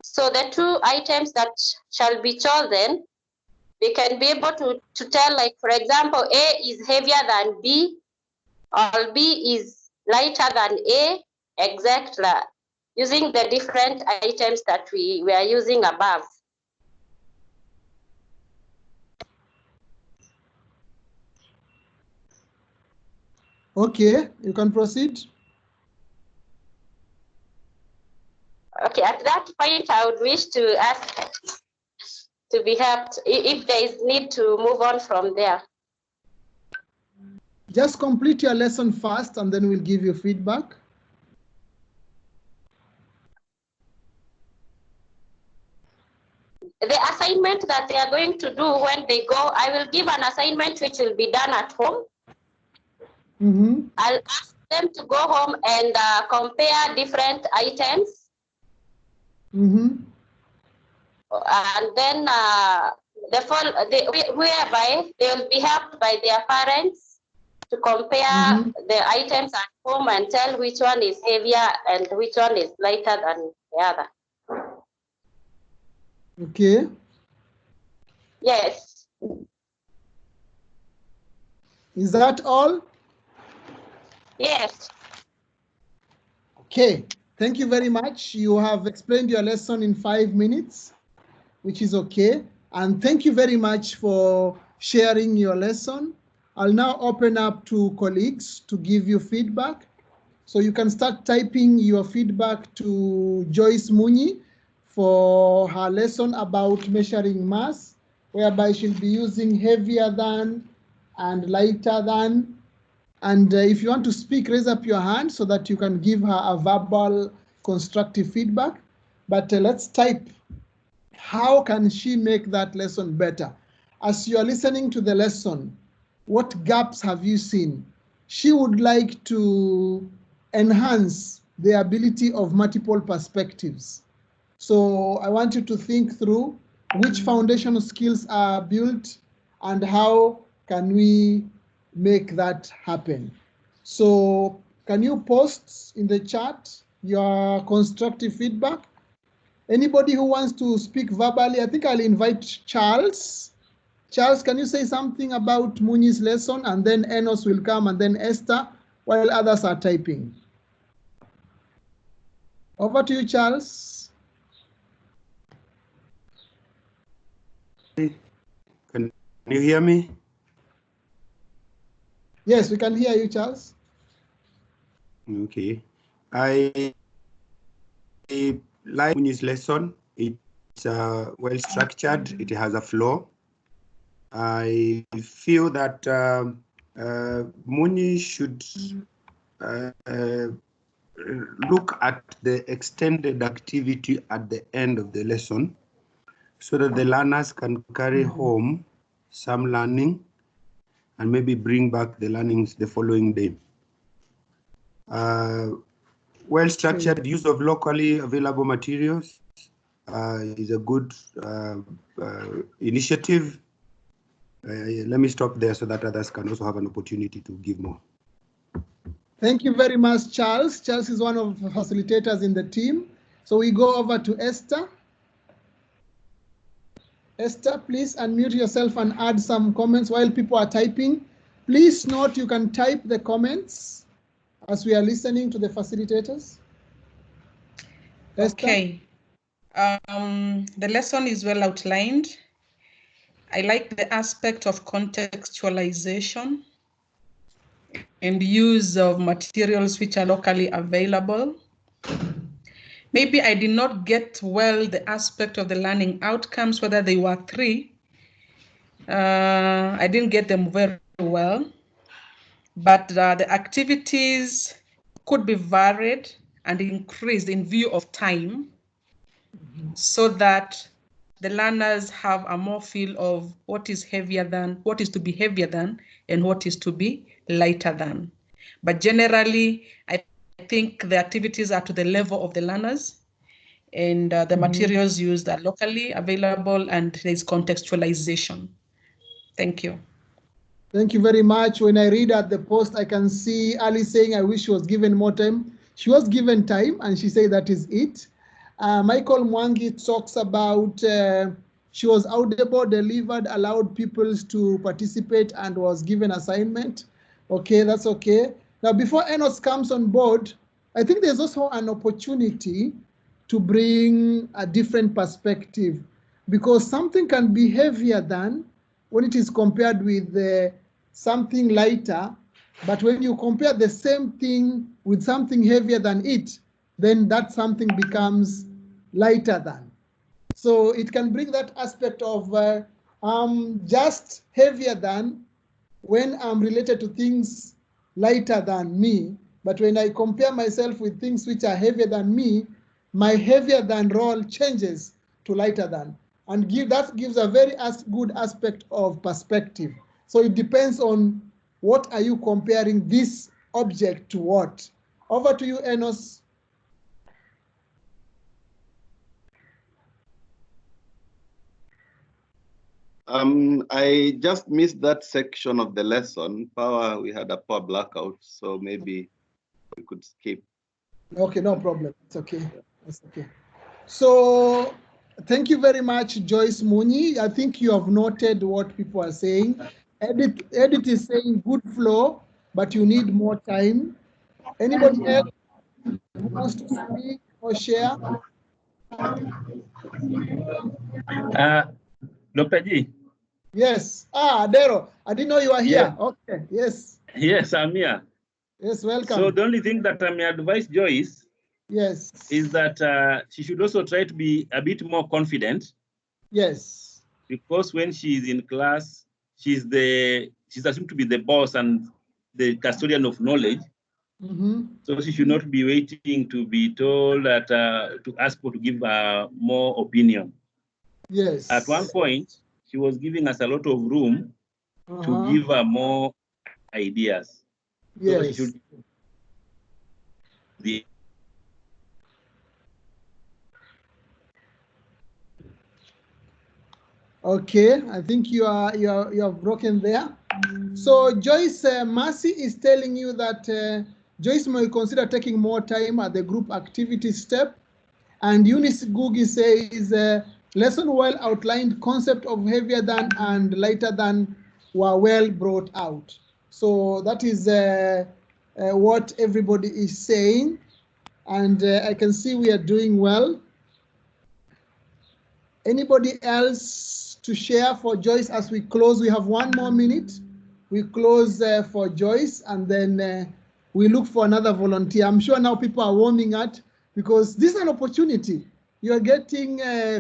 So the 2 items that shall be chosen, we can be able to tell, like, for example, A is heavier than B, or B is lighter than A, exactly, using the different items that we are using above. Okay, you can proceed. Okay, at that point, I would wish to ask to be helped if there is need to move on from there. Just complete your lesson first, and then we'll give you feedback. The assignment that they are going to do when they go, I will give an assignment which will be done at home. I'll ask them to go home and compare different items. And then whereby they will be helped by their parents to compare the items at home and tell which one is heavier and which one is lighter than the other. Okay. Yes. Is that all? Yes. Okay. Thank you very much. You have explained your lesson in 5 minutes, which is okay. And thank you very much for sharing your lesson. I'll now open up to colleagues to give you feedback. So you can start typing your feedback to Joyce Muni for her lesson about measuring mass, whereby she'll be using heavier than and lighter than. And if you want to speak, raise up your hand so that you can give her a verbal constructive feedback. But let's type. How can she make that lesson better? As you are listening to the lesson, what gaps have you seen? She would like to enhance the ability of multiple perspectives. So I want you to think through which foundational skills are built and how can we make that happen. So can you post in the chat your constructive feedback? Anybody who wants to speak verbally, I think I'll invite Charles. Charles, can you say something about Muni's lesson, and then Enos will come, and then Esther, while others are typing. Over to you, Charles. Can you hear me? Yes, we can hear you, Charles. Okay. I like Muni's lesson. It's well structured. It has a flow. I feel that Muni should look at the extended activity at the end of the lesson so that the learners can carry home some learning and maybe bring back the learnings the following day. Well-structured use of locally available materials is a good initiative. Let me stop there so that others can also have an opportunity to give more. Thank you very much, Charles. Charles is one of the facilitators in the team. So we go over to Esther. Esther, please unmute yourself and add some comments while people are typing. Please note you can type the comments as we are listening to the facilitators. Esther? Okay. The lesson is well outlined. I like the aspect of contextualization and use of materials which are locally available. Maybe I did not get well the aspect of the learning outcomes, whether they were 3. I didn't get them very well, but the activities could be varied and increased in view of time so that the learners have a more feel of what is heavier than, what is to be heavier than, and what is to be lighter than. But generally, I think the activities are to the level of the learners, and the materials used are locally available, and there's contextualization. Thank you. Thank you very much. When I read at the post, I can see Ali saying, I wish she was given more time. She was given time, and she said that is it. Michael Mwangi talks about she was audible, delivered, allowed people to participate, and was given assignment. Okay, that's okay. Now, before Enos comes on board, I think there's also an opportunity to bring a different perspective, because something can be heavier than when it is compared with something lighter, but when you compare the same thing with something heavier than it, then that something becomes lighter than. So it can bring that aspect of just heavier than when I'm related to things lighter than me, but when I compare myself with things which are heavier than me, my heavier than role changes to lighter than. And that gives a very good aspect of perspective. So it depends on what are you comparing this object to what. Over to you, Enos. I just missed that section of the lesson. We had a power blackout, so maybe we could skip. Okay, no problem. It's okay. It's okay. So thank you very much, Joyce Muni. I think you have noted what people are saying. Edith is saying good flow, but you need more time. Anybody else who wants to speak or share? Dr. G. Yes. Dero, I didn't know you were here. Yeah. Okay, yes. Yes, I'm here. Yes, welcome. So the only thing that I may advise Joyce, yes, is that she should also try to be a bit more confident. Yes. Because when she's in class, she's assumed to be the boss and the custodian of knowledge. So she should not be waiting to be told that to ask for to give more opinion. Yes. At one point, she was giving us a lot of room to give her more ideas. Yes. So she should Okay, I think you have broken there. So Joyce, Mercy is telling you that Joyce may consider taking more time at the group activity step, and Eunice Gugi says lesson well outlined, concept of heavier than and lighter than were well brought out. So that is what everybody is saying, and I can see we are doing well. Anybody else to share for Joyce as we close? We have 1 more minute. We close for Joyce, and then we look for another volunteer. I'm sure now people are warming up because this is an opportunity. You're getting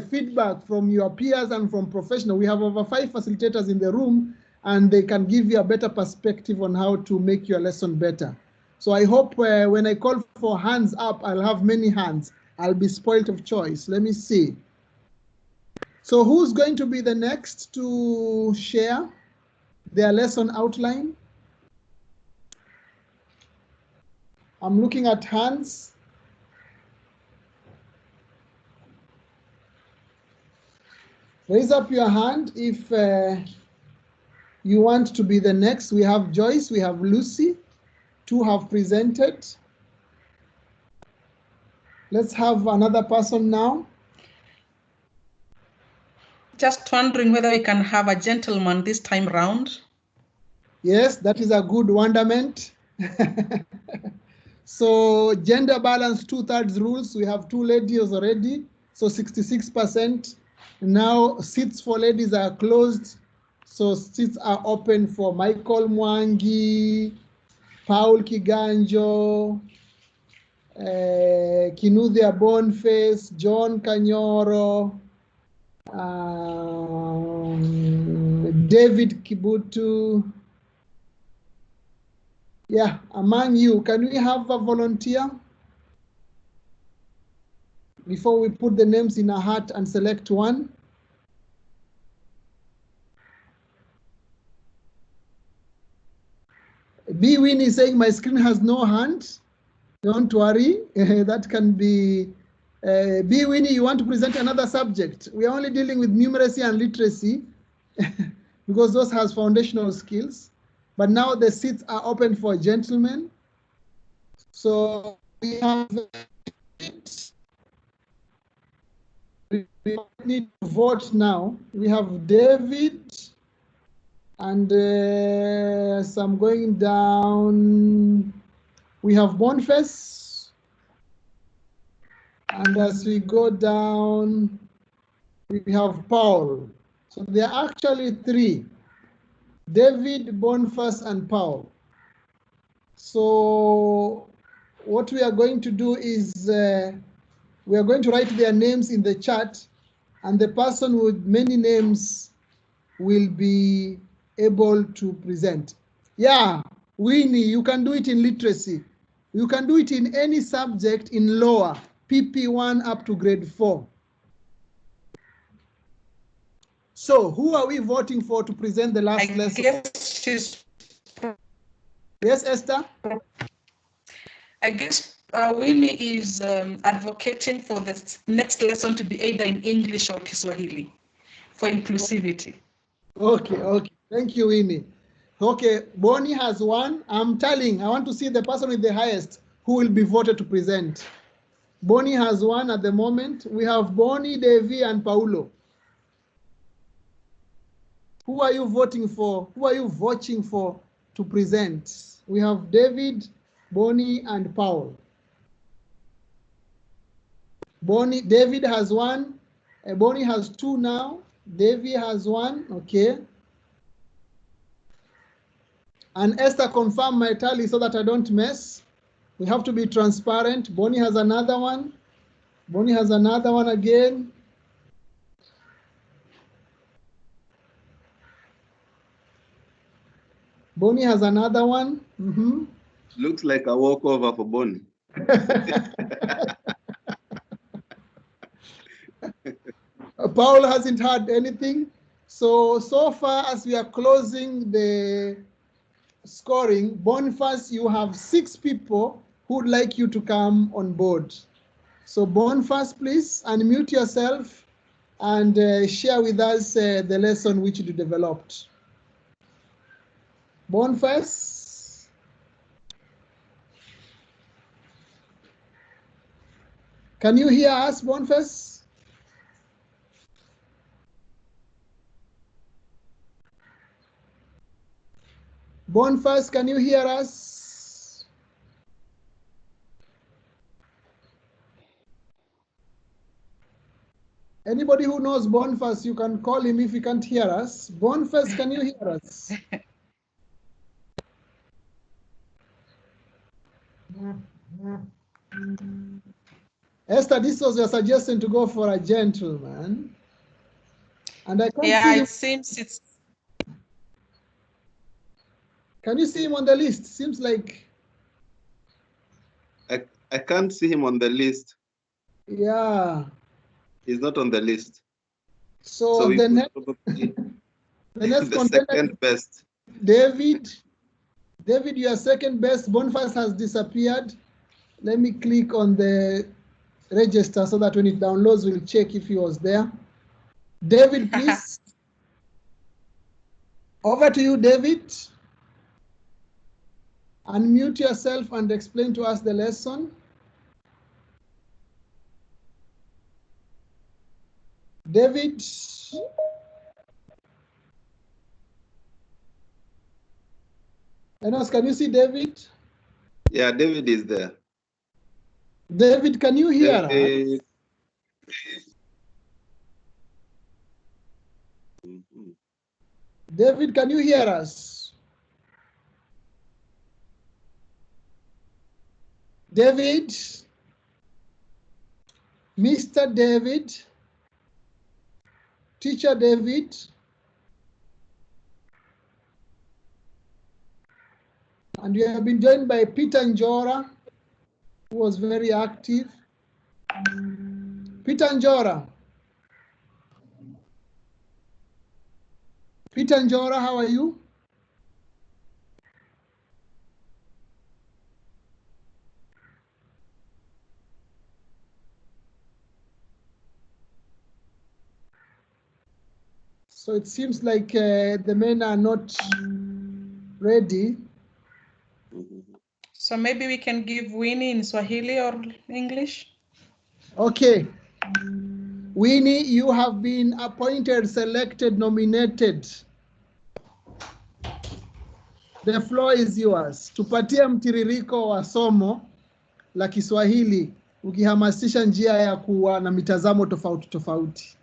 feedback from your peers and from professionals. We have over 5 facilitators in the room, and they can give you a better perspective on how to make your lesson better. So I hope when I call for hands up, I'll have many hands. I'll be spoiled of choice. Let me see. So who's going to be the next to share their lesson outline? I'm looking at hands. Raise up your hand if you want to be the next. We have Joyce, we have Lucy, 2 have presented. Let's have another person now. Just wondering whether we can have a gentleman this time round. Yes, that is a good wonderment. So gender balance 2/3 rules. We have 2 ladies already, so 66%. Now seats for ladies are closed, so seats are open for Michael Mwangi, Paul Kiganjo, Kinuthia Boniface, John Kanyoro, David Kibutu. Yeah, among you, can we have a volunteer before we put the names in a hat and select one? B. Winnie is saying my screen has no hand. Don't worry, that can be B. Winnie, you want to present another subject? We are only dealing with numeracy and literacy because those has foundational skills. But now the seats are open for gentlemen. So we have we need to vote now. We have David and so I'm going down. We have Boniface. And as we go down, we have Paul. So there are actually three, David, Boniface, and Paul. So what we are going to do is we are going to write their names in the chat, and the person with many names will be able to present. Yeah, Winnie, you can do it in literacy. You can do it in any subject in lower, PP1 up to grade 4. So who are we voting for to present the last lesson? Yes, Esther? I guess Winnie is advocating for the next lesson to be either in English or Kiswahili for inclusivity. Okay. Thank you, Winnie. Okay, Bonnie has one. I want to see the person with the highest who will be voted to present. Bonnie has one at the moment. We have Bonnie, Devi, and Paulo. Who are you voting for? Who are you voting for to present? We have David, Bonnie, and Paul. David has one. Bonnie has two now. Devi has one. Okay. And Esther, confirm my tally so that I don't mess. We have to be transparent. Bonnie has another one. Bonnie has another one again. Bonnie has another one. Looks like a walkover for Bonnie. Paul hasn't had anything. So far as we are closing the scoring, Boniface, you have 6 people who would like you to come on board. So Boniface, please unmute yourself and share with us the lesson which you developed. Boniface? Can you hear us, Boniface? Boniface, can you hear us? Anybody who knows Boniface, you can call him if you can't hear us. Boniface, can you hear us? Esther, this was your suggestion to go for a gentleman. And I can't see him. It seems it's... Can you see him on the list? Seems like... I can't see him on the list. Yeah. He's not on the list. So the next, the second best. David, you are second best. Boniface has disappeared. Let me click on the register so that when it downloads, we'll check if he was there. David, please. Over to you, David. Unmute yourself and explain to us the lesson. David. Enos, can you see David? Yeah, David is there. David, can you hear us? David, can you hear us? David? Mr. David? Teacher David? And we have been joined by Peter Njora, who was very active. Peter Njora. Peter Njora, how are you? So it seems like the men are not ready. So maybe we can give Winnie in Swahili or English. Okay. Winnie, you have been appointed, selected, nominated. The floor is yours. Tupatie mtiririko wa somo la Kiswahili ukihamasisha njia ya kuwa na mitazamo tofauti tofauti.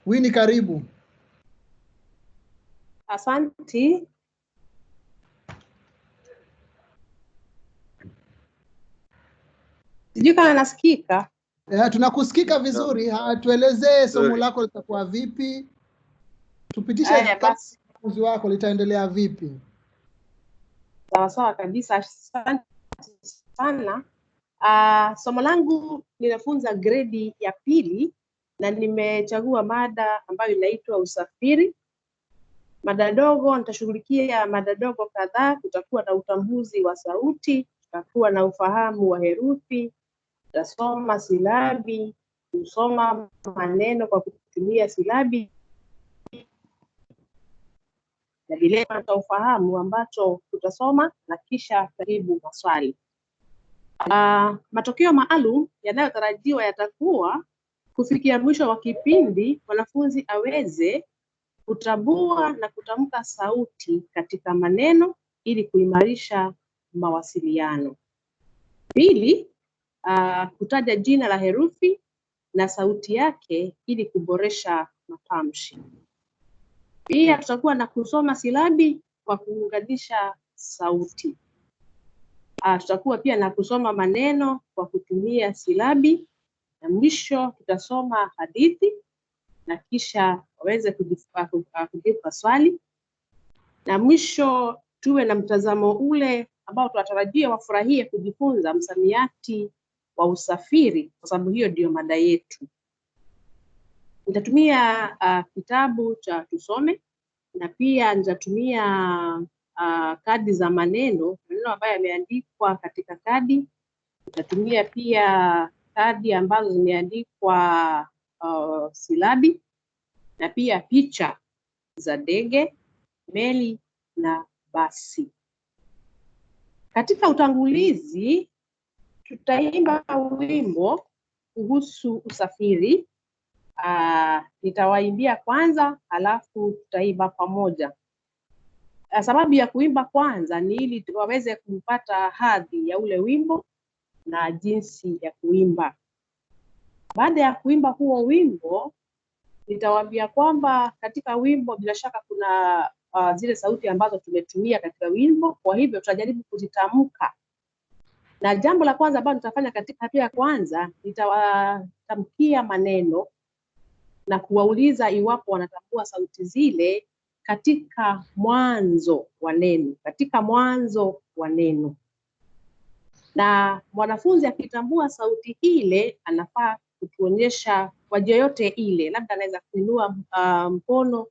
Winnie, karibu. Asante. Sijui kama nasikika. Tunakusikika vizuri. Tuelezee somo lako litakuwa vipi? Tupitishe basi uzi wako litaendelea vipi? Sawa kabisa. Asante sana. Somo langu ninafunza gredi ya pili na nimechagua mada ambayo inaitwa usafiri. Mada dogo, nitashughulikia mada dogo kadhaa. Kutakuwa na utambuzi wa sauti, kutakuwa na ufahamu wa herufi, tutasoma silabi, kusoma maneno kwa kutumia silabi, na vile ufahamu ambacho tutasoma na kisha karibu maswali. Matokeo maalum yanayotarajiwa yatakuwa kufikia mwisho wa kipindi mwanafunzi aweze kutambua na kutamka sauti katika maneno ili kuimarisha mawasiliano. Pili, kutaja jina la herufi na sauti yake ili kuboresha matamshi. Pia tutakuwa na kusoma silabi kwa kuunganisha sauti. Tutakuwa pia na kusoma maneno kwa kutumia silabi, na mwisho tutasoma hadithi na kisha waweze kujibu swali, na mwisho tuwe na mtazamo ule ambao tunatarajia wafurahie kujifunza msamiati wa usafiri, kwa sababu hiyo ndio mada yetu. Nitatumia kitabu cha tusome, na pia nitatumia kadi za maneno ambayo yameandikwa katika kadi. Nitatumia pia kadi ambazo zimeandikwa silabi, na pia picha za ndege, meli na basi. Katika utangulizi tutaimba wimbo kuhusu usafiri. Nitawaimbia kwanza, halafu tutaimba pamoja. Sababu ya kuimba kwanza ni ili waweze kupata hadhi ya ule wimbo na jinsi ya kuimba. Baada ya kuimba huo wimbo, nitawaambia kwamba katika wimbo bila shaka kuna zile sauti ambazo tumetumia katika wimbo, kwa hivyo tutajaribu kuzitamka. Na jambo la kwanza ambalo nitafanya katika hatua ya kwanza, nitawatamkia maneno na kuwauliza iwapo wanatambua sauti zile katika mwanzo wa neno, Na mwanafunzi akitambua sauti ile anafaa kutuonyesha kwa njia yote ile, labda anaweza kuinua mkono,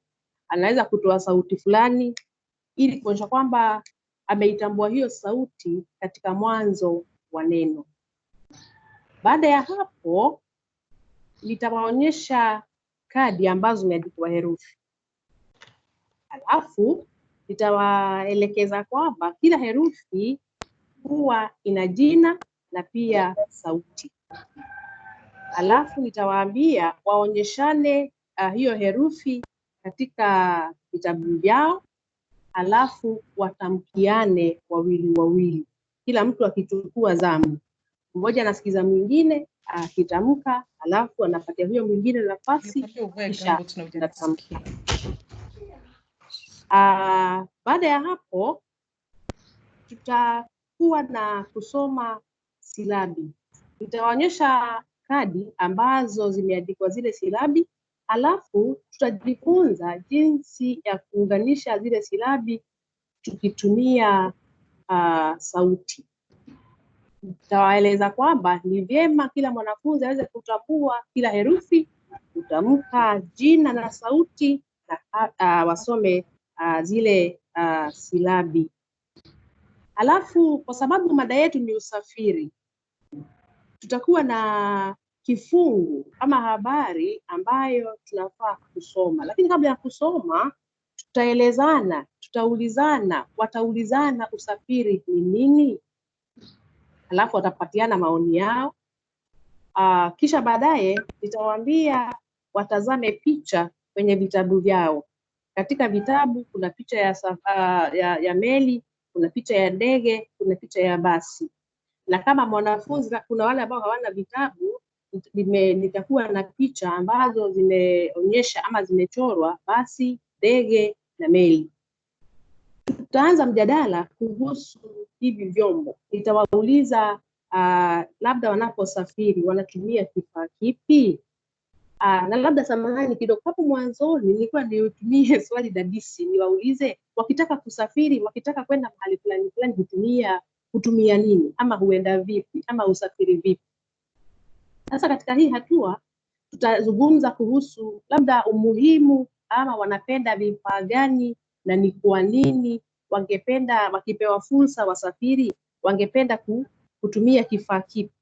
anaweza kutoa sauti fulani ili kuonyesha kwamba ameitambua hiyo sauti katika mwanzo wa neno. Baada ya hapo nitawaonyesha kadi ambazo zimeandikwa herufi. Alafu nitawaelekeza kwamba kila herufi huwa ina jina na pia sauti. Alafu nitawaambia waonyeshane hiyo herufi katika vitabu vyao, alafu watamkiane wawili, kila mtu akichukua zamu. Mmoja anasikiza mwingine akitamka, alafu anapatia huyo mwingine nafasi kisha anatamka. Baada ya hapo tutakuwa na kusoma silabi. Nitawaonyesha kadi ambazo zimeandikwa zile silabi, alafu tutajifunza jinsi ya kuunganisha zile silabi tukitumia sauti. Nitawaeleza kwamba ni vyema kila mwanafunzi aweze kutambua kila herufi, kutamka jina na sauti, na wasome zile silabi. Alafu kwa sababu mada yetu ni usafiri, tutakuwa na kifungu ama habari ambayo tunafaa kusoma, lakini kabla ya kusoma tutaelezana, tutaulizana, wataulizana usafiri ni nini, alafu watapatiana maoni yao. Kisha baadaye nitawaambia watazame picha kwenye vitabu vyao. Katika vitabu kuna picha ya meli, kuna picha ya ndege, kuna picha ya basi. Na kama mwanafunzi, kuna wale ambao hawana vitabu, nitakuwa na picha ambazo zimeonyesha ama zimechorwa basi, ndege na meli. Tutaanza mjadala kuhusu hivi vyombo. Nitawauliza labda wanaposafiri wanatumia kifaa kipi? Na labda samahani kidogo, hapo mwanzoni nilikuwa nitumie swali dadisi, niwaulize wakitaka kusafiri, wakitaka kwenda mahali fulani fulani hutumia nini, ama huenda vipi, ama usafiri vipi. Sasa katika hii hatua tutazungumza kuhusu labda umuhimu ama wanapenda vifaa gani na ni kwa nini wangependa, wakipewa fursa wasafiri, wangependa kutumia kifaa kipi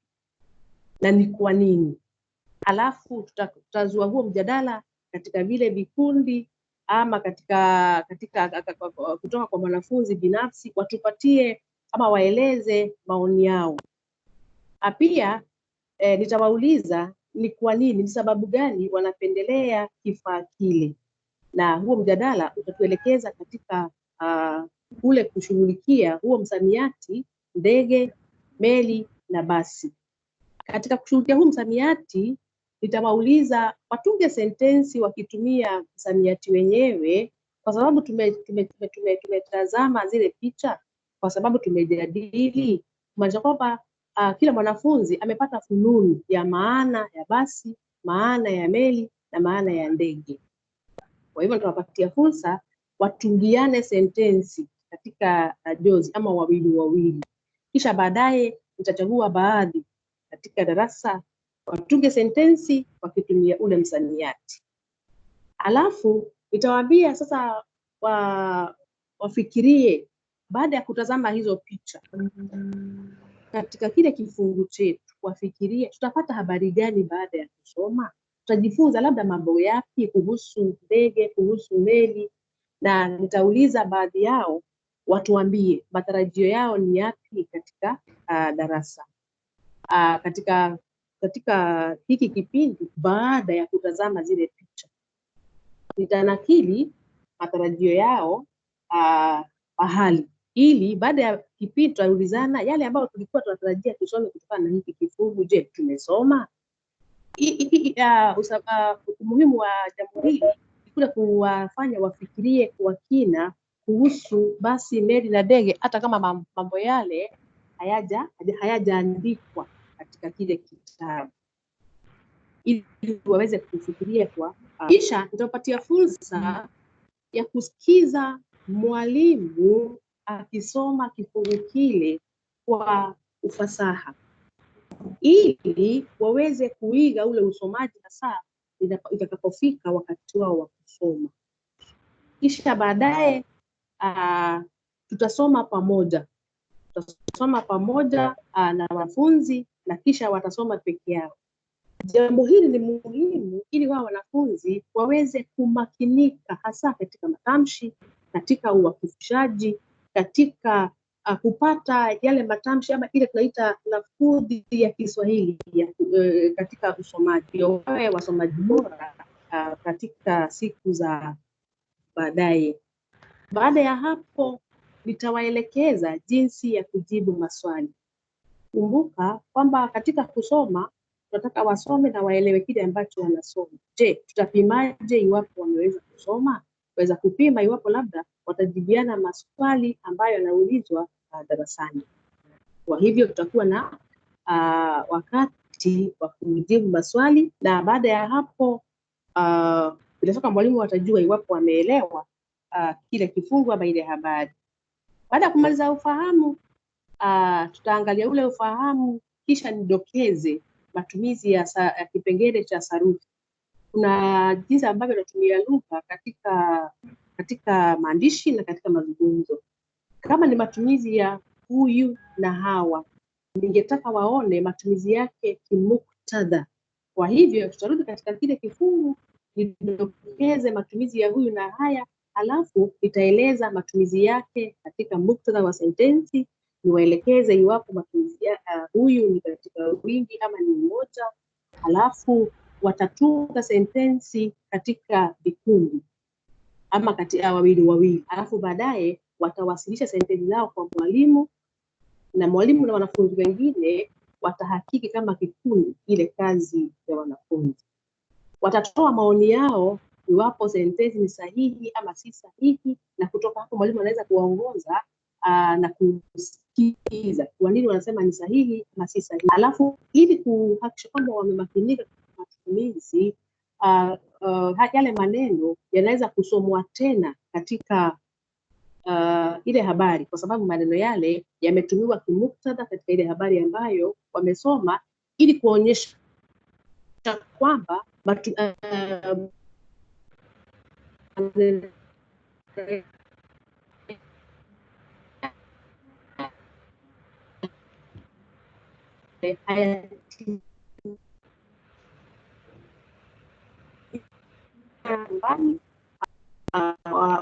na ni kwa nini. Alafu tutazua huo mjadala katika vile vikundi ama kutoka kwa wanafunzi binafsi, watupatie ama waeleze maoni yao. Pia nitawauliza ni kwa nini, ni sababu gani wanapendelea kifaa kile, na huo mjadala utatuelekeza katika ule kushughulikia huo msamiati ndege, meli na basi. Katika kushughulikia huu msamiati nitawauliza watunge sentensi wakitumia msamiati wenyewe, kwa sababu tumetazama zile picha, kwa sababu tumejadili, kumaanisha kwamba kila mwanafunzi amepata fununu ya maana ya basi, maana ya meli na maana ya ndege. Kwa hivyo tutawapatia fursa watungiane sentensi katika jozi ama wawili. Kisha baadaye nitachagua baadhi katika darasa watunge sentensi wakitumia ule msamiati. Alafu nitawaambia sasa wafikirie baada ya kutazama hizo picha. Katika kile kifungu chetu wafikirie tutapata habari gani baada ya kusoma? Tutajifunza labda mambo yapi kuhusu ndege, kuhusu meli, na nitauliza baadhi yao watuambie matarajio yao ni yapi katika darasa. Katika hiki kipindi baada ya kutazama zile picha, nitanakili matarajio yao pahali, ili baada ya kipindi tutaulizana yale ambayo tulikuwa tunatarajia tusome kutokana na hiki kifungu. Je, tumesoma? Umuhimu wa jambo hili ni kule kuwafanya wafikirie kwa kina kuhusu basi, meli na ndege, hata kama mambo yale hayajaandikwa katika kile kitabu, ili waweze kufikiria kwa kisha nitapatia fursa ya kusikiza mwalimu akisoma kifungu kile kwa ufasaha, ili waweze kuiga ule usomaji hasa itakapofika wakati wao wa kusoma. Kisha baadaye tutasoma pamoja na wanafunzi, na kisha watasoma peke yao. Jambo hili ni muhimu ili wao wanafunzi waweze kumakinika hasa katika matamshi, katika uwakifishaji, katika kupata yale matamshi ama ile tunaita lafudhi ya Kiswahili katika usomaji, wawe wasomaji bora katika siku za baadaye. Baada ya hapo nitawaelekeza jinsi ya kujibu maswali. Kumbuka kwamba katika kusoma tunataka wasome na waelewe kile ambacho wanasoma. Je, tutapimaje iwapo wameweza kusoma? Waweza kupima iwapo labda watajibiana maswali ambayo yanaulizwa darasani. Kwa hivyo tutakuwa na wakati wa kujibu maswali, na baada ya hapo bila shaka mwalimu atajua iwapo wameelewa kile kifungu ama ile habari. Baada ya kumaliza ufahamu, tutaangalia ule ufahamu, kisha nidokeze matumizi ya kipengele cha sarufi. Kuna jinsi ambavyo tunatumia lugha katika maandishi na katika mazungumzo. Kama ni matumizi ya huyu na hawa, ningetaka waone matumizi yake kimuktadha, Kwa hivyo tutarudi katika kile kifungu, nidokeze matumizi ya huyu na haya, alafu nitaeleza matumizi yake katika muktadha wa sentensi, niwaelekeze iwapo matumizi ya huyu ni katika wingi ama ni mmoja, alafu watatunga sentensi katika vikundi ama katika wawili, alafu baadaye watawasilisha sentensi zao kwa mwalimu, na mwalimu na wanafunzi wengine watahakiki kama kikundi ile kazi ya wanafunzi. Watatoa maoni yao iwapo sentensi ni sahihi ama si sahihi, na kutoka hapo mwalimu anaweza kuwaongoza na kusikiza kwa nini wanasema ni sahihi ama si sahihi. Alafu ili kuhakikisha kwamba wamemakinika kwa matumizi, yale maneno yanaweza kusomwa tena katika ile habari, kwa sababu maneno yale yametumiwa kimuktadha katika ile habari ambayo wamesoma, ili kuonyesha kwamba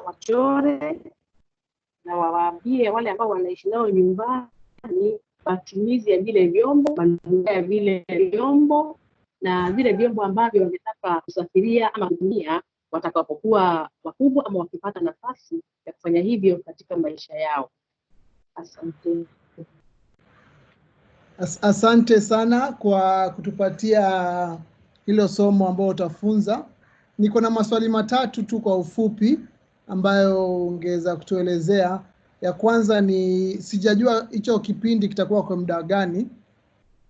wachore na wawaambie wale ambao wanaishi nao nyumbani matumizi ya vile vyombo, manufaa ya vile vyombo na vile vyombo ambavyo wangetaka kusafiria ama kutumia watakapokuwa wakubwa ama wakipata nafasi ya kufanya hivyo katika maisha yao. Asante. Asante sana kwa kutupatia hilo somo ambao utafunza. Niko na maswali matatu tu kwa ufupi ambayo ungeweza kutuelezea. Ya kwanza ni sijajua hicho kipindi kitakuwa kwa muda gani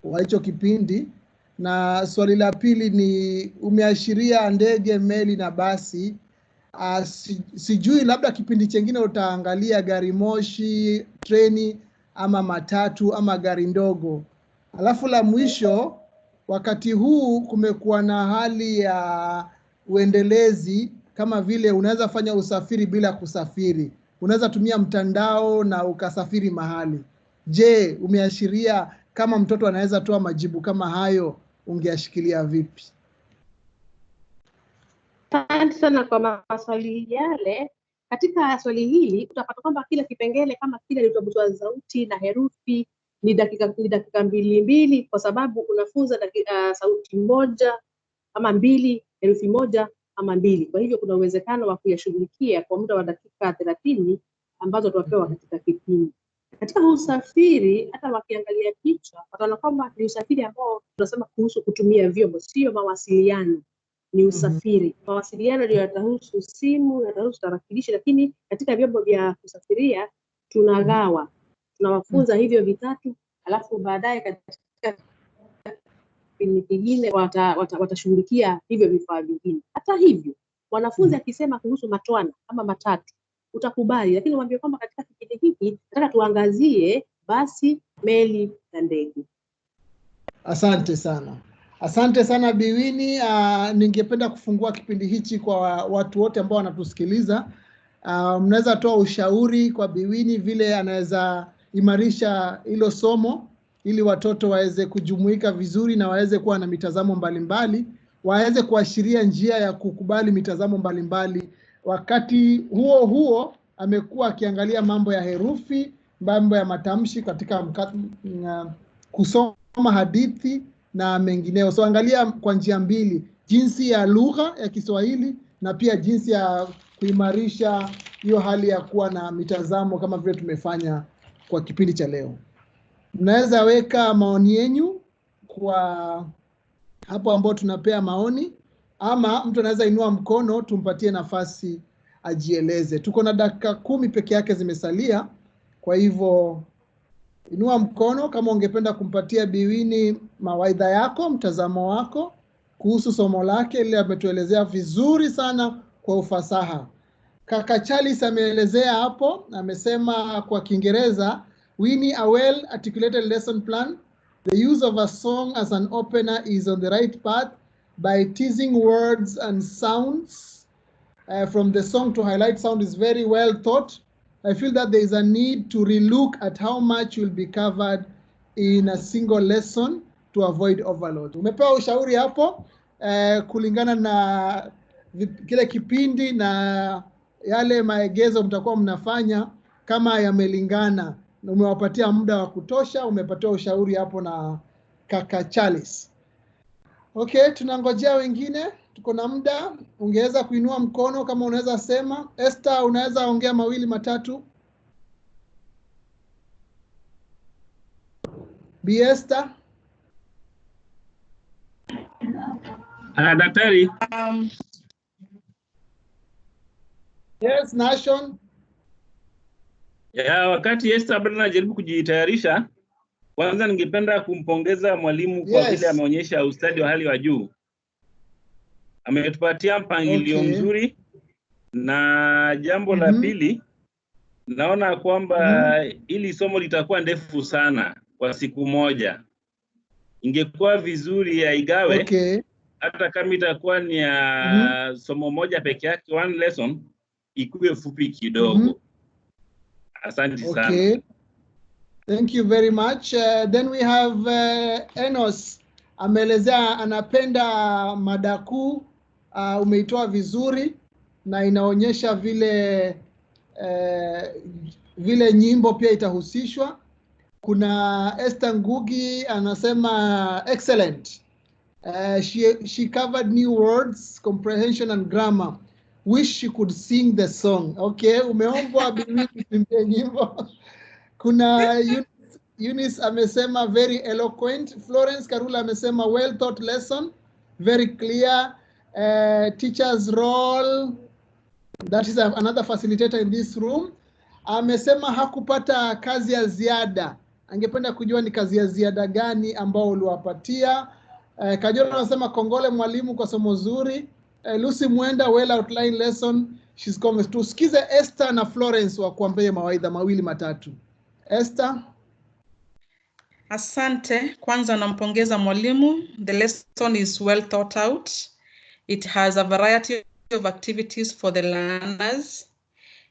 wa hicho kipindi, na swali la pili ni umeashiria ndege, meli na basi. Sijui labda kipindi chengine utaangalia gari moshi, treni ama matatu ama gari ndogo. Alafu la mwisho, wakati huu kumekuwa na hali ya uendelezi kama vile unaweza fanya usafiri bila kusafiri. Unaweza tumia mtandao na ukasafiri mahali. Je, umeashiria kama mtoto anaweza toa majibu kama hayo, ungeashikilia vipi? Asante sana kwa maswali yale. Katika swali hili utapata kwamba kila kipengele kama kile lilichobutwa sauti na herufi ni dakika mbili, kwa sababu unafunza sauti moja ama mbili, herufi moja ama mbili. Kwa hivyo kuna uwezekano wa kuyashughulikia kwa muda wa dakika 30 ambazo tuwapewa katika kipindi. Katika usafiri, hata wakiangalia picha wataona kwamba ni usafiri ambao tunasema kuhusu kutumia vyombo, sio mawasiliano. Ni usafiri. Mawasiliano ndio yatahusu simu, yatahusu tarakilishi, lakini katika vyombo vya kusafiria tunagawa. Tunawafunza hivyo vitatu, alafu baadaye katika kipindi kingine watashughulikia hivyo vifaa vingine. Hata hivyo, wanafunzi akisema kuhusu matwana ama matatu, utakubali, lakini mwambie kwamba katika kipindi hiki nataka tuangazie basi, meli na ndege. Asante sana. Asante sana Biwini. Ningependa kufungua kipindi hichi kwa watu wote ambao wanatusikiliza. Mnaweza toa ushauri kwa Biwini vile anaweza imarisha hilo somo ili watoto waweze kujumuika vizuri na waweze kuwa na mitazamo mbalimbali, waweze kuashiria njia ya kukubali mitazamo mbalimbali. Wakati huo amekuwa akiangalia mambo ya herufi, mambo ya matamshi katika kusoma hadithi na mengineo. So angalia kwa njia mbili, jinsi ya lugha ya Kiswahili na pia jinsi ya kuimarisha hiyo hali ya kuwa na mitazamo kama vile tumefanya kwa kipindi cha leo. Mnaweza weka maoni yenu kwa hapo ambao tunapea maoni, ama mtu anaweza inua mkono tumpatie nafasi ajieleze. Tuko na dakika 10 peke yake zimesalia, kwa hivyo inua mkono kama ungependa kumpatia Biwini mawaidha yako, mtazamo wako kuhusu somo lake ile ametuelezea vizuri sana kwa ufasaha. Kaka Charles ameelezea hapo, amesema kwa Kiingereza, we need a well articulated lesson plan. The use of a song as an opener is on the right path by teasing words and sounds from the song to highlight sound is very well thought. I feel that there is a need to relook at how much will be covered in a single lesson to avoid overload. Umepewa ushauri hapo kulingana na kile kipindi na yale maegezo mtakuwa mnafanya kama yamelingana. Umewapatia muda wa kutosha, umepatiwa ushauri hapo na kaka Charles. Okay, tunangojea wengine. Tuko na muda. Ungeweza kuinua mkono kama unaweza sema. Esther, unaweza ongea mawili matatu? Bi Esther? Daktari. Yes, Nation. Ya, wakati Esther bado anajaribu kujitayarisha, kwanza ningependa kumpongeza mwalimu kwa vile ameonyesha ustadi wa hali wa juu. Ametupatia mpangilio mzuri, na jambo la pili, naona kwamba hili somo litakuwa ndefu sana kwa siku moja. Ingekuwa vizuri ya igawe, hata kama itakuwa ni ya somo moja peke yake, one lesson, ikuwe fupi kidogo. Asante sana. Thank you very much. Then we have Enos. Ameelezea anapenda mada kuu, umeitoa vizuri na inaonyesha vile vile nyimbo pia itahusishwa. Kuna Esther Ngugi anasema excellent. She covered new words, comprehension and grammar. Wish she could sing the song. Okay, umeombwa kuimbia nyimbo. Kuna Eunice amesema very eloquent. Florence Karula amesema well taught lesson, very clear. Teacher's role, that is another facilitator in this room. Amesema hakupata kazi ya ziada. Angependa kujua ni kazi ya ziada gani ambao uliwapatia. Kajolo anasema kongole mwalimu kwa somo zuri. Lucy Mwenda, well outlined lesson. She's coming. Tusikize Esther na Florence wakuambie mawaidha mawili matatu. Esther. Asante. Kwanza nampongeza mwalimu. The lesson is well thought out. It has a variety of activities for the learners,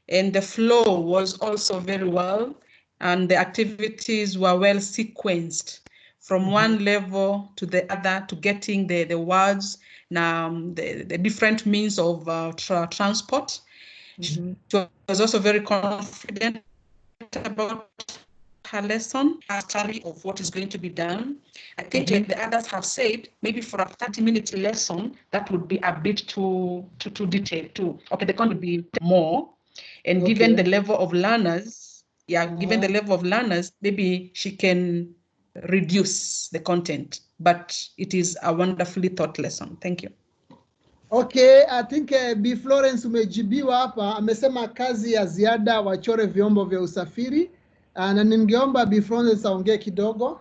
and the flow was also very well, and the activities were well sequenced from one level to the other, to getting the words, the different means of transport. She was also very confident about her lesson, her study of what is going to be done. I think like the others have said, maybe for a 30-minute lesson, that would be a bit too detailed too. Okay, the content would be more. And given the level of learners, given the level of learners, maybe she can reduce the content, but it is a wonderfully thought lesson. Thank you. Okay, I think Bi Florence umejibiwa hapa, amesema kazi ya ziada wachore vyombo vya usafiri. Na ningeomba Bi Florence aongee kidogo,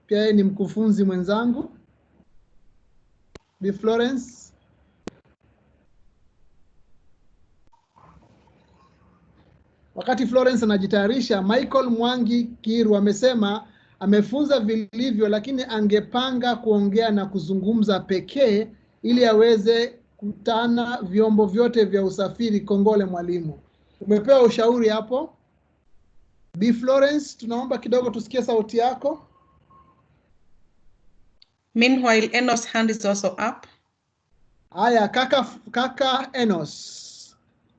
pia yeye ni mkufunzi mwenzangu. Bi Florence. Wakati Florence anajitayarisha, Michael Mwangi Kiru amesema amefunza vilivyo, lakini angepanga kuongea na kuzungumza pekee ili aweze kutana vyombo vyote vya usafiri. Kongole mwalimu. Umepewa ushauri hapo. Bi Florence, tunaomba kidogo tusikie sauti yako. Meanwhile, Enos' hand is also up. Haya, kaka Enos.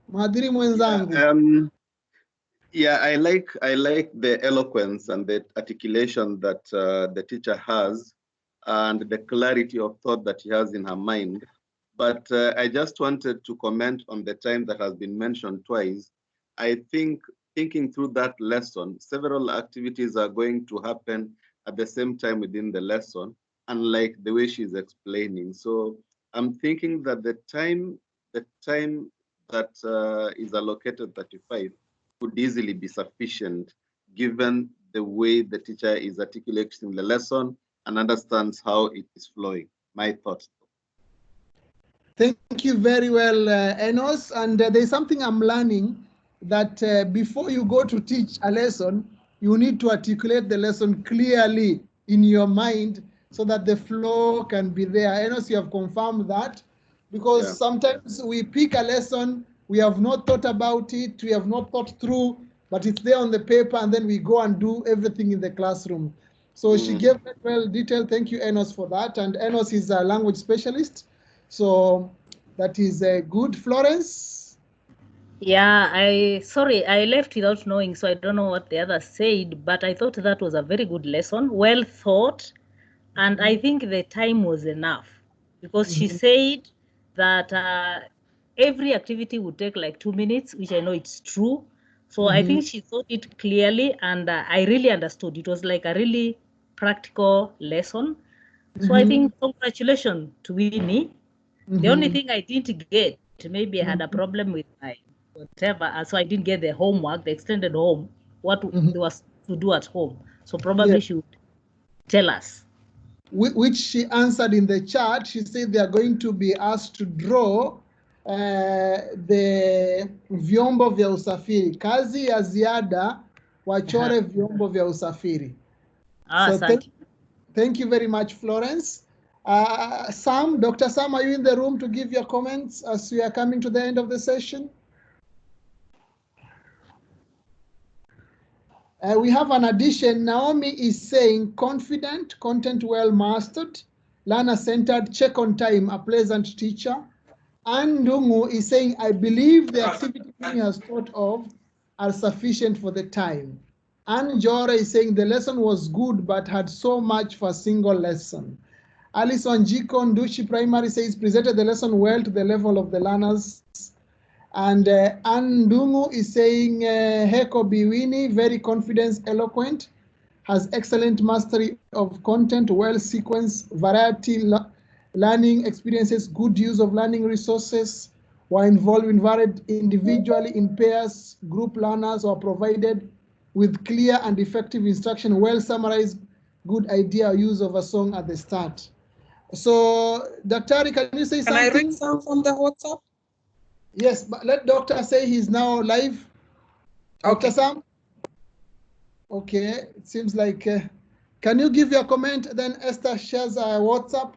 Mhadhiri mwenzangu. Yeah, I like the eloquence and the articulation that the teacher has, and the clarity of thought that she has in her mind. But I just wanted to comment on the time that has been mentioned twice. I think thinking through that lesson, several activities are going to happen at the same time within the lesson, unlike the way she's explaining. So I'm thinking that the time that is allocated 35 could easily be sufficient, given the way the teacher is articulating the lesson and understands how it is flowing. My thoughts. Thank you very well, Enos. And there's something I'm learning, that before you go to teach a lesson, you need to articulate the lesson clearly in your mind so that the flow can be there. Enos, you have confirmed that, because sometimes we pick a lesson, we have not thought about it, we have not thought through, but it's there on the paper, and then we go and do everything in the classroom. So she gave that well detailed. Thank you, Enos, for that. And Enos is a language specialist. So that is good. Florence? Yeah, sorry, I left without knowing, so I don't know what the others said, but I thought that was a very good lesson, well thought, and I think the time was enough because she said that every activity would take like 2 minutes, which I know it's true. So I think she thought it clearly, and I really understood. It was like a really practical lesson. So I think congratulations to Winnie. The only thing I didn't get, maybe I had a problem with my whatever, so I didn't get the homework, the extended home, what there was to do at home. So probably she would tell us. Which she answered in the chat. She said they are going to be asked to draw the vyombo vya usafiri. Kazi ya ziada wachore vyombo vya usafiri. So thank you very much, Florence. Sam, Dr. Sam, are you in the room to give your comments as we are coming to the end of the session? We have an addition. Naomi is saying confident, content well mastered, learner-centered, check on time, a pleasant teacher. Ann Ndungu is saying, I believe the activity he has thought of are sufficient for the time. Ann Jora is saying the lesson was good but had so much for a single lesson. Alison Jiko Ndushi Primary says presented the lesson well to the level of the learners. And Ann Ndungu is saying Heko Biwini, very confident, eloquent, has excellent mastery of content, well sequenced, variety learning experiences, good use of learning resources, were involved in varied individually, in pairs, group learners, or provided with clear and effective instruction, well summarized, good idea, use of a song at the start. So, Dr. can you say something? Can I read some from the WhatsApp? Yes, but let Doctor say he's now live. Okay. Dr. Sam? Okay, it seems like, can you give your comment, then Esther shares our WhatsApp?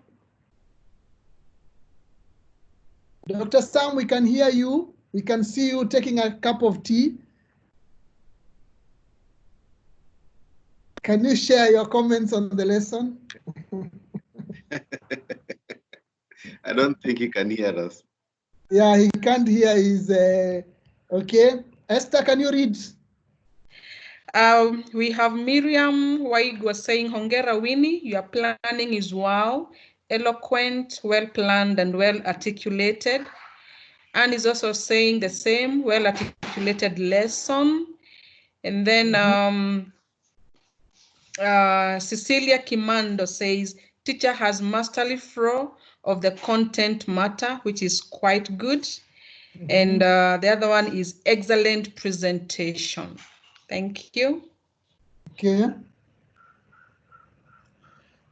Dr. Sam, we can hear you. We can see you taking a cup of tea. Can you share your comments on the lesson? I don't think he can hear us. Yeah, he can't hear his, okay. Esther, can you read? We have Miriam Waigwa saying, Hongera Winnie, your planning is wow, eloquent, well planned and well articulated. And is also saying the same, well articulated lesson. And then Cecilia Kimando says, teacher has masterly flow of the content matter, which is quite good. And the other one is excellent presentation. Thank you. Okay.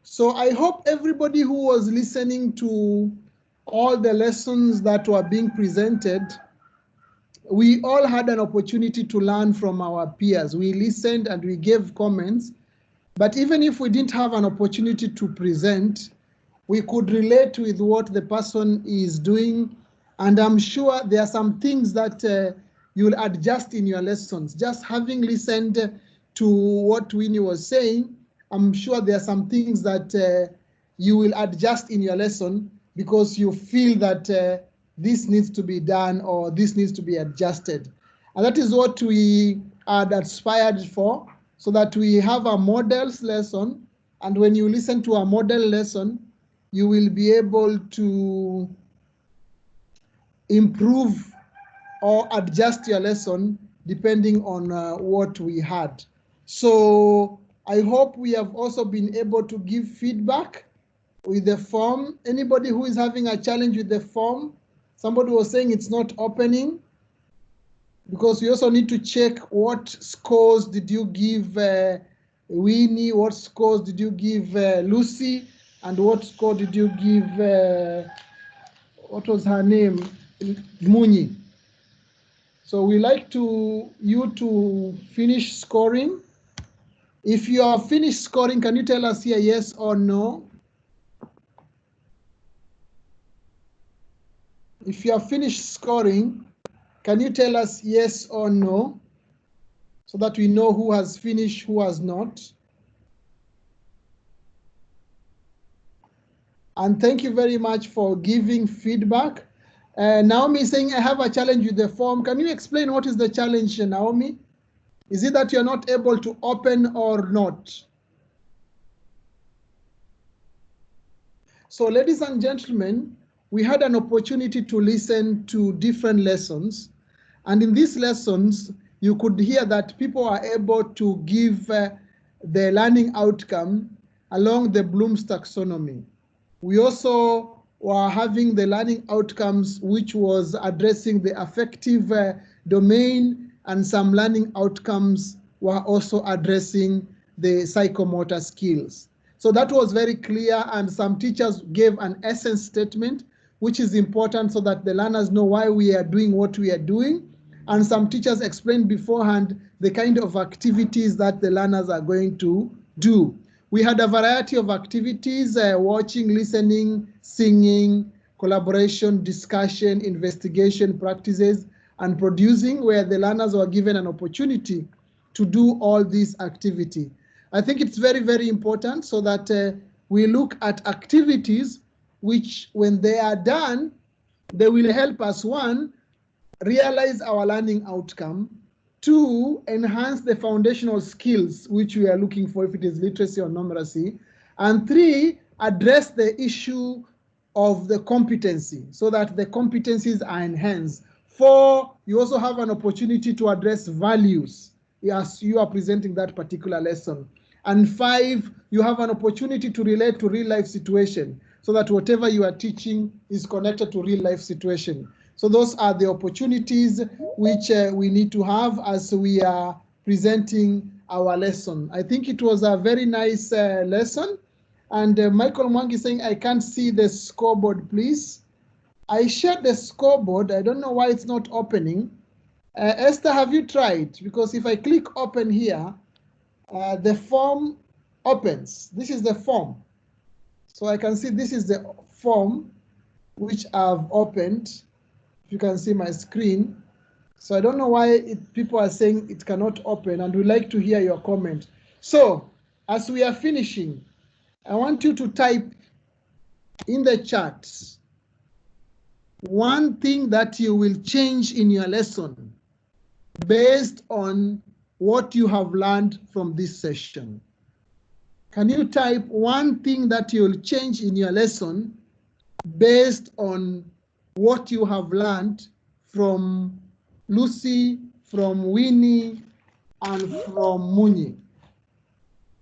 So I hope everybody who was listening to all the lessons that were being presented, we all had an opportunity to learn from our peers. We listened and we gave comments, but even if we didn't have an opportunity to present, we could relate with what the person is doing. And I'm sure there are some things that you'll adjust in your lessons. Just having listened to what Winnie was saying, I'm sure there are some things that you will adjust in your lesson because you feel that this needs to be done or this needs to be adjusted. And that is what we are aspired for, so that we have a models lesson. And when you listen to a model lesson, you will be able to improve or adjust your lesson depending on what we had. So I hope we have also been able to give feedback with the form. Anybody who is having a challenge with the form, somebody was saying it's not opening, because we also need to check what scores did you give Winnie, what scores did you give Lucy, and what score did you give, what was her name, Munyi. So we like you to finish scoring. If you are finished scoring, can you tell us here yes or no? If you are finished scoring, can you tell us yes or no, so that we know who has finished, who has not? And thank you very much for giving feedback. Naomi is saying, I have a challenge with the form. Can you explain what is the challenge, Naomi? Is it that you're not able to open or not? So ladies and gentlemen, we had an opportunity to listen to different lessons. And in these lessons, you could hear that people are able to give the learning outcome along the Bloom's taxonomy. We also were having the learning outcomes, which was addressing the affective domain, and some learning outcomes were also addressing the psychomotor skills. So that was very clear, and some teachers gave an essence statement, which is important so that the learners know why we are doing what we are doing. And some teachers explained beforehand the kind of activities that the learners are going to do. We had a variety of activities, watching, listening, singing, collaboration, discussion, investigation practices, and producing, where the learners were given an opportunity to do all these activities. I think it's very, very important so that we look at activities which, when they are done, they will help us, one, realize our learning outcome, two, enhance the foundational skills which we are looking for if it is literacy or numeracy, and three, address the issue of the competency so that the competencies are enhanced. Four, you also have an opportunity to address values as you are presenting that particular lesson. And five, you have an opportunity to relate to real life situation so that whatever you are teaching is connected to real life situation. So those are the opportunities which we need to have as we are presenting our lesson. I think it was a very nice lesson. And Michael Mwangi saying, I can't see the scoreboard, please. I shared the scoreboard. I don't know why it's not opening. Esther, have you tried? Because if I click open here, the form opens. This is the form. So I can see this is the form which I've opened. You can see my screen. So I don't know why people are saying it cannot open, and we'd like to hear your comment. So as we are finishing, I want you to type in the chat one thing that you will change in your lesson based on what you have learned from this session. Can you type one thing that you will change in your lesson based on what you have learned from Lucy, from Winnie, and from Muni?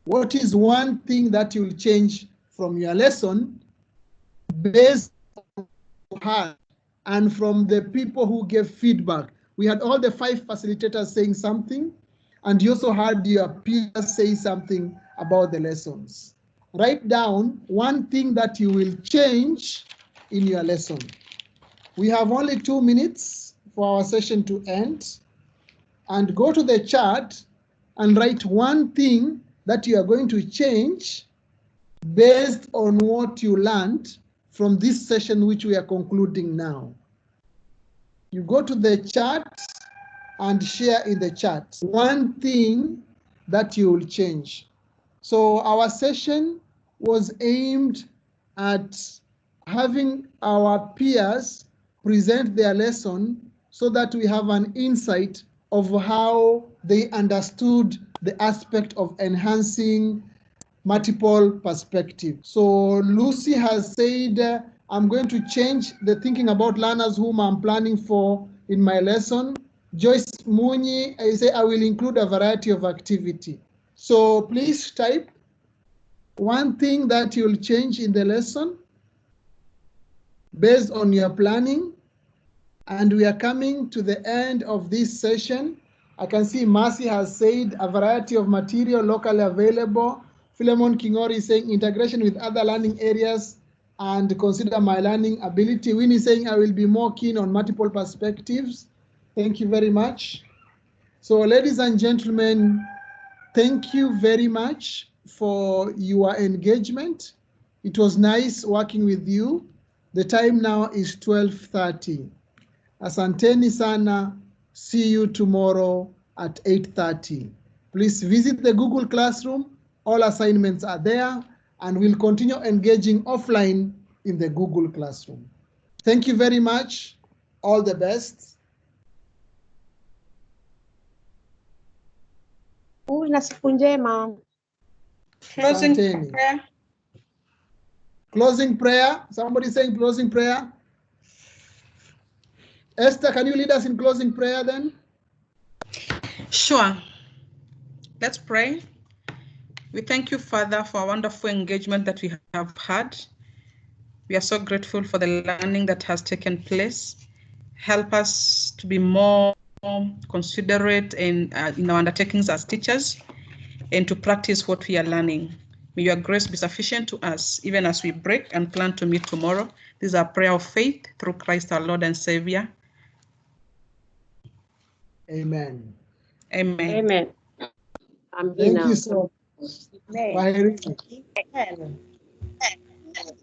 What is one thing that you will change from your lesson based on her and from the people who gave feedback? We had all the 5 facilitators saying something, and you also had your peers say something about the lessons. Write down one thing that you will change in your lesson. We have only 2 minutes for our session to end, and go to the chat and write one thing that you are going to change based on what you learned from this session which we are concluding now. You go to the chat and share in the chat one thing that you will change. So our session was aimed at having our peers present their lesson so that we have an insight of how they understood the aspect of enhancing multiple perspective. So Lucy has said, I'm going to change the thinking about learners whom I'm planning for in my lesson. Joyce Muni, I say I will include a variety of activity. So please type one thing that you'll change in the lesson based on your planning. And we are coming to the end of this session. I can see Mercy has said a variety of material locally available. Philemon Kingori is saying integration with other learning areas and consider my learning ability. Winnie is saying I will be more keen on multiple perspectives. Thank you very much. So ladies and gentlemen, thank you very much for your engagement. It was nice working with you. The time now is 12:30. Asanteni sana. See you tomorrow at 8:30. Please visit the Google Classroom. All assignments are there, and we'll continue engaging offline in the Google Classroom. Thank you very much. All the best. Uwe na siku njema. Closing Asanteni. prayer. Closing prayer. Somebody saying closing prayer. Esther, can you lead us in closing prayer then? Sure. Let's pray. We thank you, Father, for a wonderful engagement that we have had. We are so grateful for the learning that has taken place. Help us to be more considerate in our undertakings as teachers and to practice what we are learning. May your grace be sufficient to us, even as we break and plan to meet tomorrow. This is our prayer of faith through Christ our Lord and Savior. Amen. Amen. Amen. Thank you so much. Amen. Kwaheri. Amen.